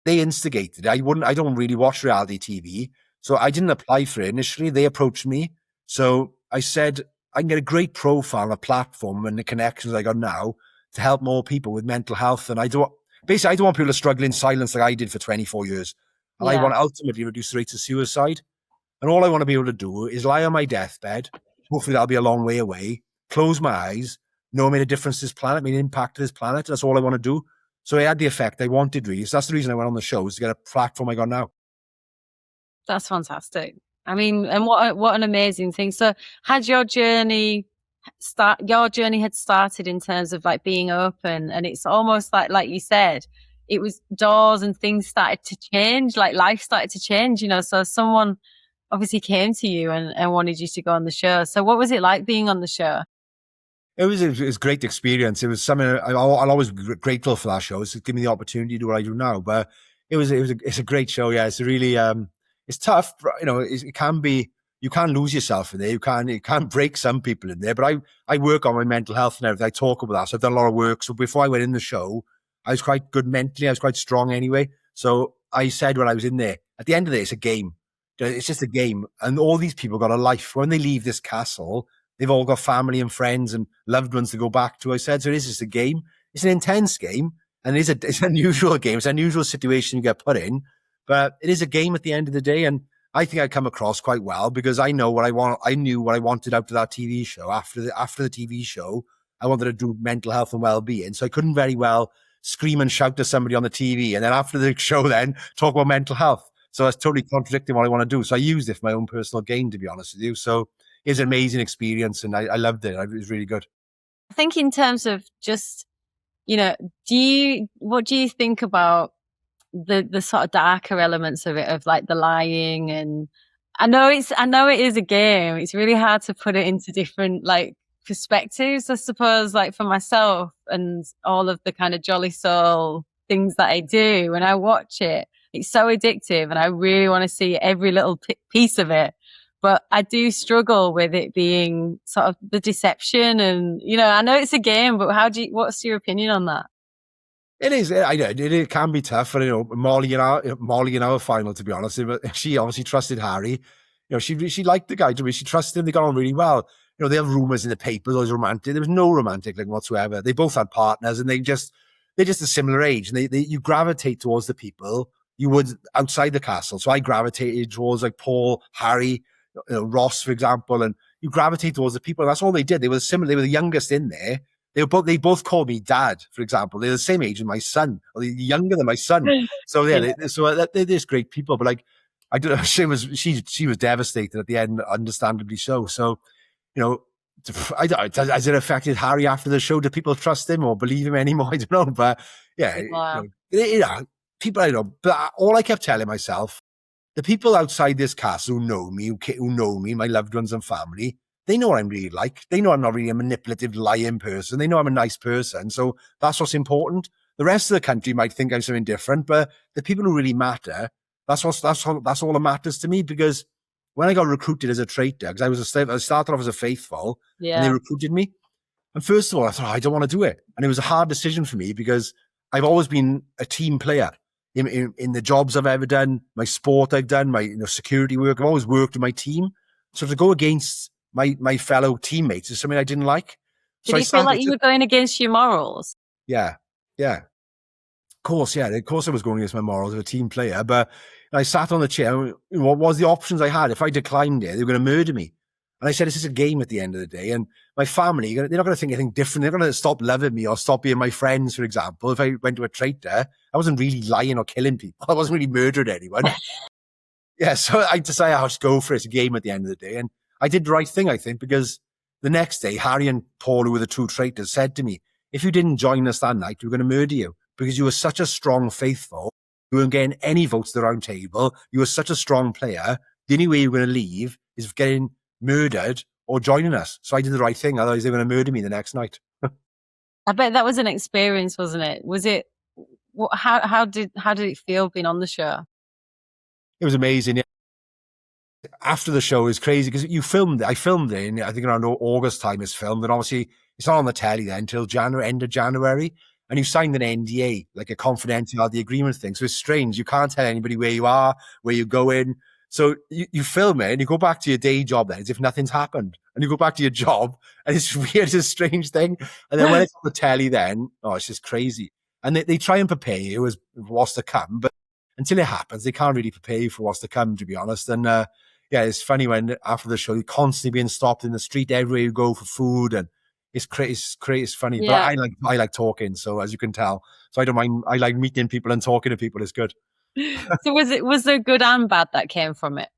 they instigated it. I don't really watch reality TV. So I didn't apply for it initially. They approached me. So I said, I can get a great profile, a platform, and the connections I got now to help more people with mental health. And I don't want people to struggle in silence like I did for 24 years. And I want to ultimately reduce the rates of suicide. And all I want to be able to do is lie on my deathbed. Hopefully that'll be a long way away. Close my eyes, know I made a difference to this planet, made an impact to this planet. That's all I want to do. So it had the effect I wanted, really. So that's the reason I went on the show, is to get a platform I got now. That's fantastic. I mean, and what an amazing thing. So had your journey had started in terms of like being open, and it's almost like you said, it was doors and things started to change, like life started to change, so someone obviously came to you and wanted you to go on the show. So what was it like being on the show? It was a great experience. It was something I'll always be grateful for that show. It's given me the opportunity to do what I do now. But it's a great show. Yeah, it's a really it's tough. It can be. You can lose yourself in there. You can break some people in there. But I work on my mental health and everything. I talk about that. So I've done a lot of work. So before I went in the show, I was quite good mentally. I was quite strong anyway. So I said when I was in there, at the end of the day, it's a game. It's just a game. And all these people got a life. When they leave this castle, they've all got family and friends and loved ones to go back to. I said, so it is just a game. It's an intense game. And it's an unusual game. It's an unusual situation you get put in. But it is a game at the end of the day. And I think I come across quite well because I know what I want. I knew what I wanted out of that TV show. After the TV show, I wanted to do mental health and well-being. So I couldn't very well scream and shout to somebody on the TV. And then after the show, then talk about mental health. So that's totally contradicting what I want to do. So I used it for my own personal gain, to be honest with you. So it was an amazing experience and I loved it. It was really good. I think in terms of just, what do you think about the sort of darker elements of it, of like the lying? And I know it is a game. It's really hard to put it into different like perspectives, I suppose, like for myself and all of the kind of jolly soul things that I do. When I watch it, it's so addictive and I really want to see every little piece of it. But I do struggle with it being sort of the deception. And, you know, I know it's a game, but what's your opinion on that? It is. It can be tough. And, you know, Molly in our final, to be honest, she obviously trusted Harry. You know, she liked the guy. She trusted him. They got on really well. You know, they have rumors in the papers, always romantic. There was no romantic like whatsoever. They both had partners, and they're just a similar age. And you gravitate towards the people you would outside the castle. So I gravitated towards like Paul, Harry, Ross, for example, and you gravitate towards the people. And that's all they did. They were similar. They were the youngest in there. They both called me dad, for example. They're the same age as my son, or they're younger than my son. So yeah, they're just great people. But like, I don't know, she was devastated at the end, understandably so. So, you know, has it affected Harry after the show? Do people trust him or believe him anymore? I don't know, but yeah, wow. People I know. But all I kept telling myself, the people outside this castle who know me, my loved ones and family, they know what I'm really like. They know I'm not really a manipulative, lying person. They know I'm a nice person. So that's what's important. The rest of the country might think I'm something different, but the people who really matter, that's all that matters to me. Because when I got recruited as a traitor, because I started off as a faithful, and they recruited me. And first of all, I thought, I don't want to do it. And it was a hard decision for me because I've always been a team player in the jobs I've ever done, my sport I've done, my security work. I've always worked with my team. So to go against my fellow teammates is something I didn't like. Did you feel like you were going against your morals? Yeah. Of course, yeah. Of course I was going against my morals as a team player, but I sat on the chair. What was the options I had? If I declined it, they were going to murder me. And I said, this is a game at the end of the day. And my family, they're not going to think anything different. They're going to stop loving me or stop being my friends, for example. If I went to a traitor, I wasn't really lying or killing people. I wasn't really murdering anyone. Yeah, so I decided I'll just go for it. It's a game at the end of the day. And I did the right thing, I think, because the next day, Harry and Paul, who were the two traitors, said to me, if you didn't join us that night, we were going to murder you because you were such a strong faithful. You weren't getting any votes at the round table. You were such a strong player. The only way you were going to leave is getting murdered or joining us. So I did the right thing. Otherwise, they were going to murder me the next night. I bet that was an experience, wasn't it? Was it? How did it feel being on the show? It was amazing. Yeah. After the show is crazy because I filmed it in, I think around August time it's filmed, and obviously it's not on the telly then until end of January, and you signed an NDA, like a confidentiality agreement thing. So it's strange. You can't tell anybody where you are, where you're going. So you film it and you go back to your day job then as if nothing's happened. And you go back to your job and it's weird, it's a strange thing. And then when it's on the telly then, it's just crazy. And they try and prepare you as what's to come, but until it happens, they can't really prepare you for what's to come, to be honest. And yeah, it's funny when after the show, you're constantly being stopped in the street everywhere you go for food, and it's funny. Yeah. But I like talking, so as you can tell, so I don't mind. I like meeting people and talking to people. It's good. So was there good and bad that came from it?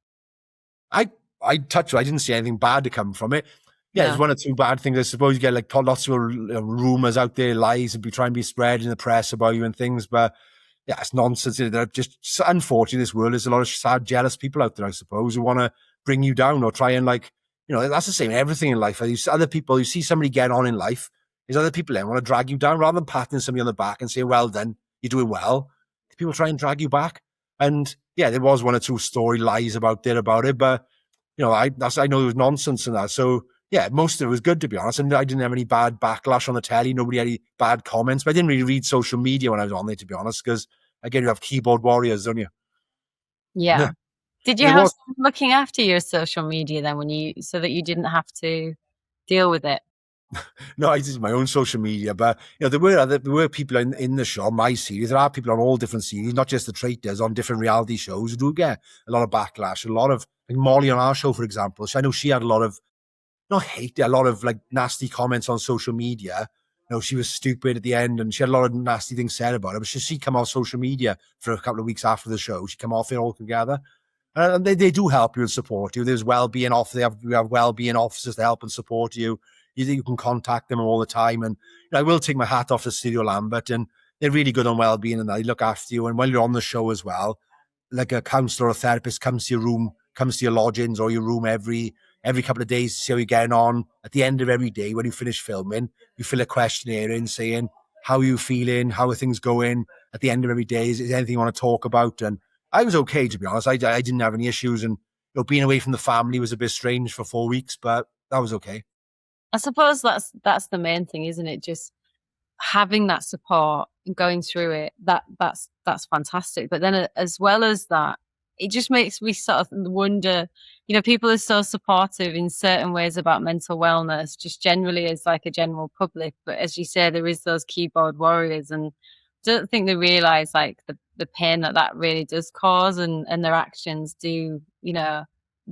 I didn't see anything bad to come from it. Yeah, there's one or two bad things. I suppose you get like lots of rumors out there, lies, and trying to be spread in the press about you and things, but. Yeah, it's nonsense. They're just unfortunately, this world, there's a lot of sad, jealous people out there, I suppose, who want to bring you down or try and that's the same everything in life. You see other people, you see somebody get on in life, there's other people that want to drag you down rather than patting somebody on the back and say, well done, you're doing well. People try and drag you back. And yeah, there was one or two story lies about it, but I know there was nonsense in that. So yeah, most of it was good, to be honest. And I didn't have any bad backlash on the telly. Nobody had any bad comments. But I didn't really read social media when I was on there, to be honest, because, again, you have keyboard warriors, don't you? Yeah. Did you have someone looking after your social media then so that you didn't have to deal with it? No, I did my own social media. But, there were people in the show, my series. There are people on all different series, not just the traitors, on different reality shows who do get a lot of backlash. A lot of, like Molly on our show, for example. So I know she had a lot of, not hate, a lot of nasty comments on social media. She was stupid at the end and she had a lot of nasty things said about her, but she come off social media for a couple of weeks after the show. She come off it altogether. And they do help you and support you. There's Wellbeing we have Wellbeing officers to help and support you. You can contact them all the time. And I will take my hat off to Studio Lambert, and they're really good on Wellbeing and they look after you. And while you're on the show as well, like a counsellor or a therapist comes to your room, comes to your lodgings or your room every couple of days to see how you're getting on. At the end of every day, when you finish filming, you fill a questionnaire in saying, how are you feeling? How are things going? at the end of every day, is there anything you want to talk about? And I was okay, to be honest. I didn't have any issues, and being away from the family was a bit strange for 4 weeks, but that was okay. I suppose that's the main thing, isn't it? Just having that support and going through it. That's fantastic. But then as well as that, it just makes me sort of wonder, people are so supportive in certain ways about mental wellness, just generally as like a general public. But as you say, there is those keyboard warriors, and I don't think they realize like the pain that really does cause, and their actions do,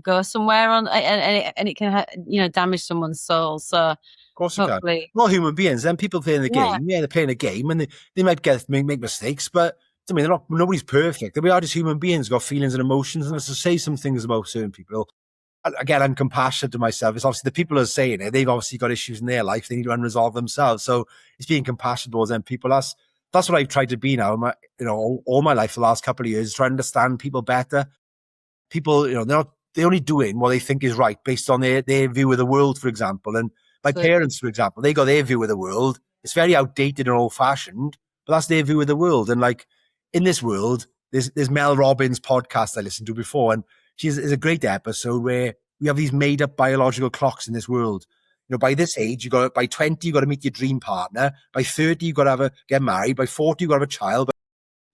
go somewhere on, and it can, damage someone's soul. So of course you can. We're all human beings. And people playing the game, they're playing a game, and they might make mistakes, but I mean, nobody's perfect. We are just human beings, got feelings and emotions, and to say some things about certain people. Again, I'm compassionate to myself. It's obviously the people who are saying it, they've obviously got issues in their life. They need to unresolve themselves. So it's being compassionate towards them people. That's what I've tried to be now. All my life, the last couple of years, trying to understand people better. People, they're only doing what they think is right based on their view of the world, for example. And my parents, for example, they got their view of the world. It's very outdated and old-fashioned, but that's their view of the world. And like, in this world, there's Mel Robbins' podcast I listened to before, and there's a great episode where we have these made-up biological clocks in this world. By this age, by 20, you got to meet your dream partner. By 30, you got to get married. By 40, you got to have a child. But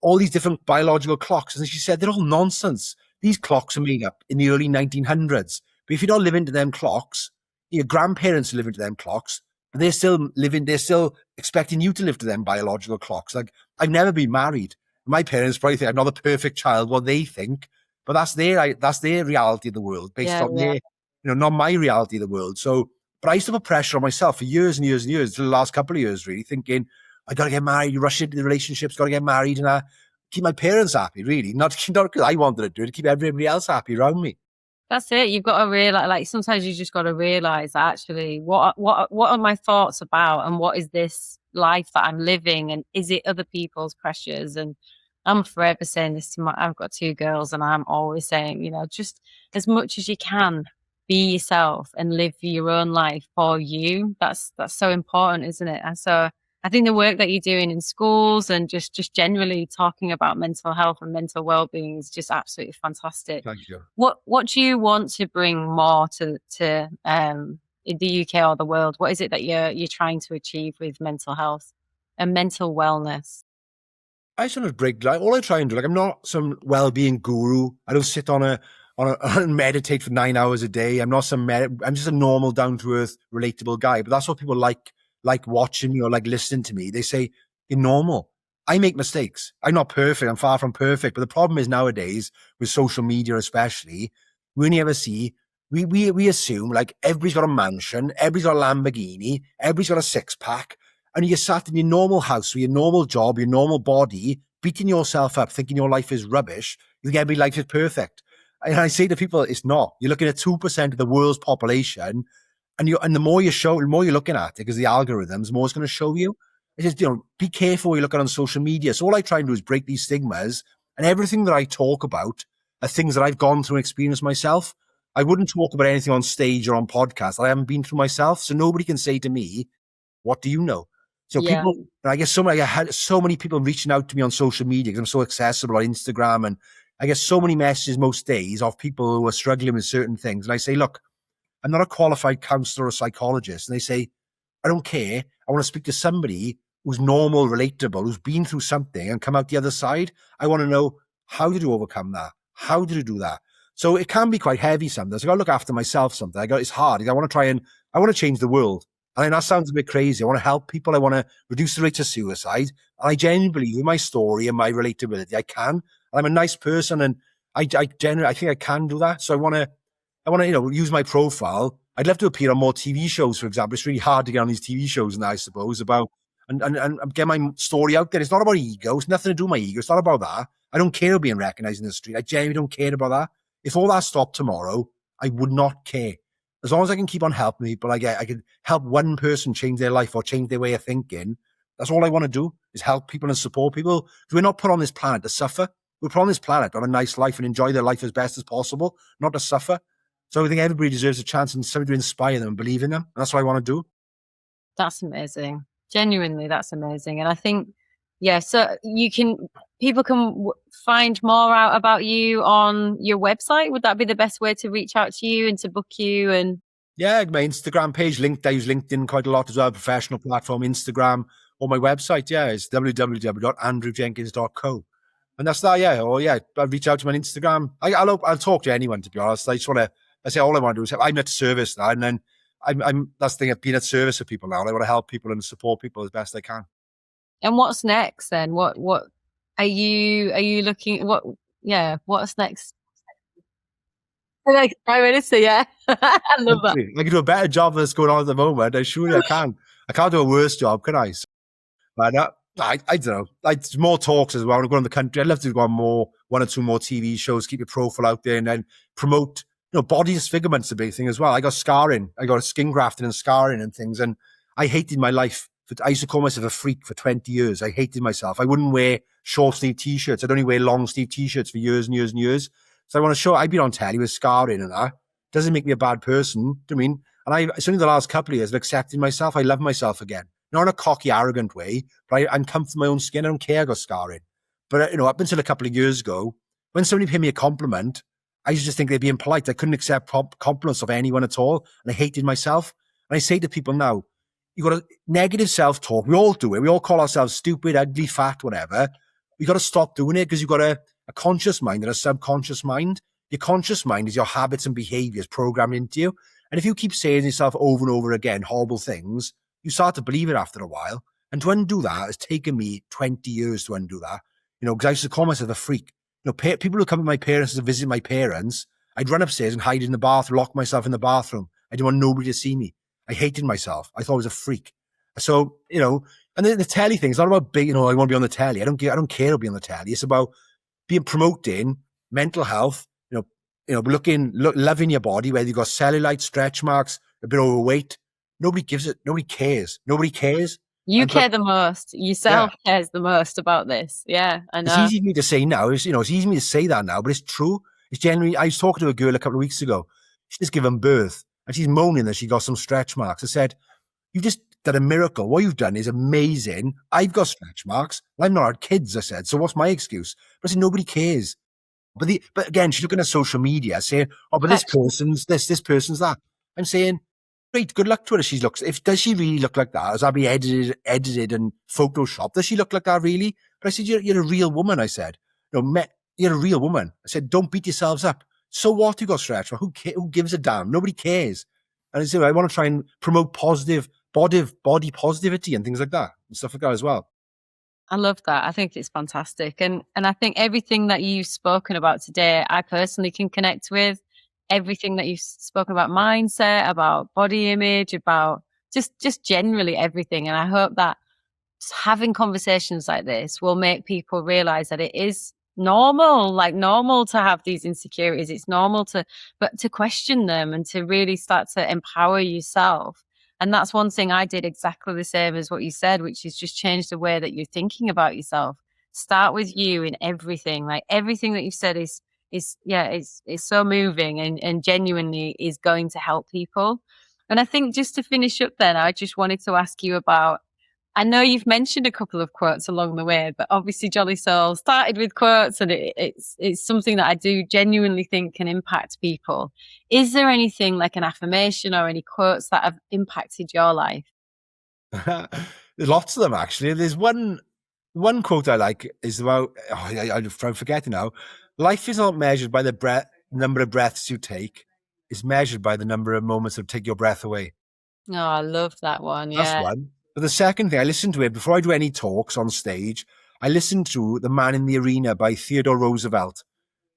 all these different biological clocks, and she said they're all nonsense. These clocks are made up in the early 1900s. But if you don't live into them clocks, your grandparents live into them clocks, but they're still expecting you to live to them biological clocks. Like, I've never been married. My parents probably think I'm not the perfect child, what they think, but that's their reality of the world based on their, not my reality of the world. So, but I used to put pressure on myself for years and years and years, till the last couple of years, really, thinking, I got to get married, you rush into the relationships, got to get married, and keep my parents happy, really. Not because I wanted to do it, to keep everybody else happy around me. That's it. You've got to realize, like, sometimes you just got to realize actually what are my thoughts about, and what is this life that I'm living, and is it other people's pressures? And I'm forever saying this I've got 2 girls, and I'm always saying, just as much as you can, be yourself and live your own life for you. That's so important, isn't it? And so I think the work that you're doing in schools and just generally talking about mental health and mental well-being is just absolutely fantastic. Thank you. What do you want to bring more to in the UK or the world? What is it that you're trying to achieve with mental health and mental wellness? I sort of break, like, all I try and do, like, I'm not some well-being guru. I don't sit on and meditate for 9 hours a day. I'm not I'm just a normal, down-to-earth, relatable guy. But that's what people like watching me or like listening to me. They say, you're normal. I make mistakes. I'm not perfect. I'm far from perfect. But the problem is nowadays, with social media especially, we only ever see, we assume like everybody's got a mansion, everybody's got a Lamborghini, everybody's got a 6-pack, and you're sat in your normal house with your normal job, your normal body, beating yourself up, thinking your life is rubbish. You think everybody's life is perfect. And I say to people, it's not. You're looking at 2% of the world's population, and the more you're looking at it, because the algorithms, the more it's going to show you. It's just, be careful when you look at it on social media. So all I try and do is break these stigmas, and everything that I talk about are things that I've gone through and experienced myself. I wouldn't talk about anything on stage or on podcasts that I haven't been through myself. So nobody can say to me, what do you know? So people, and I guess I had so many people reaching out to me on social media because I'm so accessible on Instagram, and I get so many messages most days of people who are struggling with certain things. And I say, look, I'm not a qualified counselor or psychologist. And they say, I don't care. I want to speak to somebody who's normal, relatable, who's been through something and come out the other side. I want to know, how did you overcome that? How did you do that? So it can be quite heavy sometimes. I got to look after myself sometimes. It's hard. I want to change the world. And that sounds a bit crazy. I want to help people. I want to reduce the rate of suicide. And I genuinely believe in my story and my relatability. I can. I'm a nice person, and I think I can do that. So I want to, use my profile. I'd love to appear on more TV shows, for example. It's really hard to get on these TV shows now, I suppose, and get my story out there. It's not about ego. It's nothing to do with my ego. It's not about that. I don't care about being recognized in the street. I genuinely don't care about that. If all that stopped tomorrow, I would not care. As long as I can keep on helping people, I can help one person change their life or change their way of thinking. That's all I want to do, is help people and support people. Because we're not put on this planet to suffer. We're put on this planet to have a nice life and enjoy their life as best as possible, not to suffer. So I think everybody deserves a chance and somebody to inspire them and believe in them. And that's what I want to do. That's amazing. Genuinely, that's amazing. And I think Yeah, so people can find more out about you on your website. Would that be the best way to reach out to you and to book you? And Yeah, my Instagram page, linked. I use LinkedIn quite a lot as well, professional platform, Instagram, or my website, yeah, is www.andrewjenkins.co. And that's that, yeah. Or yeah, I'll reach out to me on Instagram. I'll talk to anyone, to be honest. I just want to, I say all I want to do is I'm at service now, and then I'm that's the thing of being at service of people now. I want to help people and support people as best I can. what's next then? What are you looking what's next? Like Prime Minister, yeah. I love that. I can do a better job that's going on at the moment. Surely I can. I can't do a worse job, can I? So, but I don't know. Like more talks as well. I'm going to the country. I'd love to go on one or two more TV shows, keep your profile out there, and then promote. Body disfigurement's a big thing as well. I got scarring. I got skin grafting and scarring and things, and I hated my life. I used to call myself a freak for 20 years. I hated myself. I wouldn't wear short sleeve t-shirts. I'd only wear long sleeve t-shirts for years and years and years. So I want to show I've been on telly with scarring and that. Doesn't make me a bad person. Do you know what I mean? And it's only the last couple of years I've accepted myself. I love myself again. Not in a cocky, arrogant way, but I'm comfortable in my own skin. I don't care I got scarring. But, up until a couple of years ago, when somebody paid me a compliment, I used to just think they're being polite. I couldn't accept compliments of anyone at all. And I hated myself. And I say to people now, you got a negative self-talk. We all do it. We all call ourselves stupid, ugly, fat, whatever. You got to stop doing it because you've got a conscious mind and a subconscious mind. Your conscious mind is your habits and behaviors programmed into you. And if you keep saying to yourself over and over again horrible things, you start to believe it after a while. And to undo that has taken me 20 years to undo that. Because I used to call myself a freak. People who come to my parents to visit my parents, I'd run upstairs and hide in the bathroom, lock myself in the bathroom. I didn't want nobody to see me. I hated myself. I thought I was a freak. So, and the telly thing is not about big, I want to be on the telly. I don't care to be on the telly. It's about promoting mental health, loving your body, whether you've got cellulite, stretch marks, a bit overweight. Nobody gives it. Nobody cares. Nobody cares. You care the most. Yourself cares the most about this. Yeah, I know. It's easy for me to say now. It's easy for me to say that now, but it's true. It's generally, I was talking to a girl a couple of weeks ago. She's just given birth and she's moaning that she got some stretch marks. I said, you just done a miracle. What you've done is amazing. I've got stretch marks. I've not had kids, I said. So what's my excuse? But I said, nobody cares. But again, she's looking at social media saying, oh, but this person's this person's that. I'm saying, great, good luck to her if she looks. Does she really look like that? Has that be edited and photoshopped? Does she look like that really? But I said, you're a real woman, I said. You're a real woman. I said, don't beat yourselves up. So what you got stretch marks? Who gives a damn? Nobody cares. And I said, I want to try and promote positive body positivity and things like that and stuff like that as well. I love that. I think it's fantastic. And I think everything that you've spoken about today, I personally can connect with. Everything that you've spoken about mindset, about body image, about just generally everything. And I hope that having conversations like this will make people realize that it is normal to have these insecurities. It's normal to question them and to really start to empower yourself. And that's one thing I did exactly the same as what you said, which is just change the way that you're thinking about yourself. Start with you in everything. Like everything that you've said is so moving and genuinely is going to help people. And I think just to finish up then, I just wanted to ask you about, I know you've mentioned a couple of quotes along the way, but obviously Jolly Soul started with quotes and it's something that I do genuinely think can impact people. Is there anything like an affirmation or any quotes that have impacted your life? There's lots of them, actually. There's one quote I like is about, I'm forgetting now. Life is not measured by the number of breaths you take. It's measured by the number of moments that take your breath away. Oh, I love that one. Yeah. That's one. But the second thing, I listen to it before I do any talks on stage. I listen to The Man in the Arena by Theodore Roosevelt.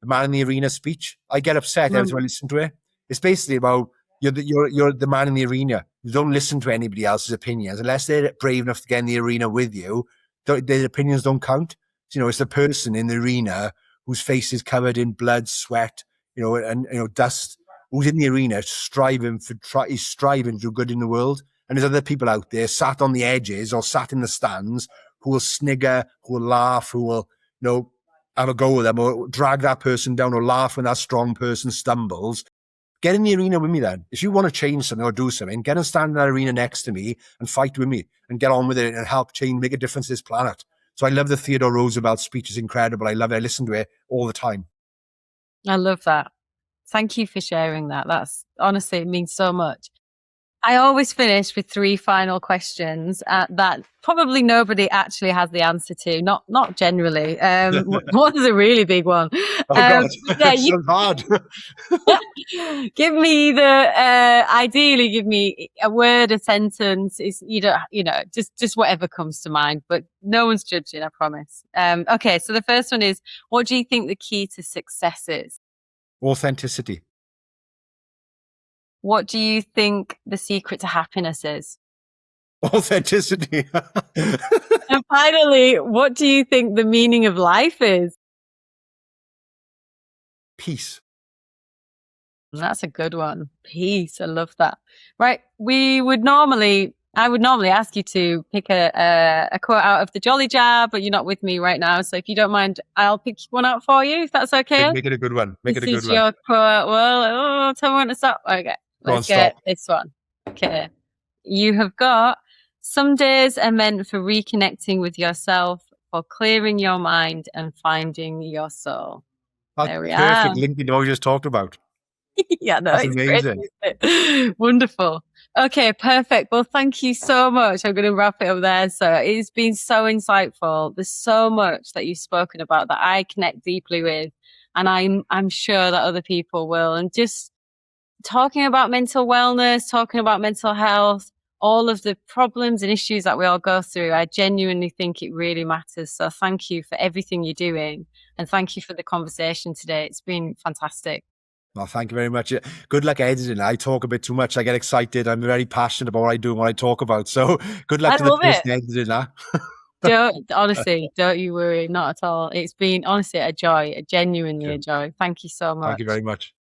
The Man in the Arena speech. I get upset every time I listen to it. It's basically about you're the man in the arena. You don't listen to anybody else's opinions unless they're brave enough to get in the arena with you. Their opinions don't count. So, it's the person in the arena whose face is covered in blood, sweat, and dust, who's in the arena striving to do good in the world. And there's other people out there sat on the edges or sat in the stands who will snigger, who will laugh, who will, have a go with them or drag that person down or laugh when that strong person stumbles. Get in the arena with me then. If you want to change something or do something, get and stand in that arena next to me and fight with me and get on with it and help change, make a difference to this planet. So I love the Theodore Roosevelt speech. It's incredible. I love it. I listen to it all the time. I love that. Thank you for sharing that. That's honestly, it means so much. I always finish with 3 final questions that probably nobody actually has the answer to. Not generally. One's a really big one. Oh God, yeah, it's so hard. give me ideally give me a word, a sentence. Is just whatever comes to mind. But no one's judging, I promise. Okay, so the first one is: what do you think the key to success is? Authenticity. What do you think the secret to happiness is? Authenticity. And finally, what do you think the meaning of life is? Peace. That's a good one. Peace. I love that. Right. I would normally ask you to pick a quote out of the Jolly Jar, but you're not with me right now. So if you don't mind, I'll pick one out for you, if that's okay. Make it a good one. This is your quote. Well, tell me when to stop. Okay. Let's get this one. Okay. You have got: some days are meant for reconnecting with yourself, for clearing your mind and finding your soul. There we are. Perfect link to what we just talked about. Yeah, no, that's it's amazing. great, isn't it? Wonderful. Okay, perfect. Well, thank you so much. I'm going to wrap it up there. So it's been so insightful. There's so much that you've spoken about that I connect deeply with, and I'm sure that other people will. And just talking about mental wellness, talking about mental health, all of the problems and issues that we all go through, I genuinely think it really matters. So thank you for everything you're doing, and thank you for the conversation today. It's been fantastic. Well, thank you very much. Good luck editing. I talk a bit too much. I get excited. I'm very passionate about what I do and what I talk about. So good luck to the person editing that. Honestly, don't you worry. Not at all. It's been honestly a joy, genuinely a joy. Thank you so much. Thank you very much.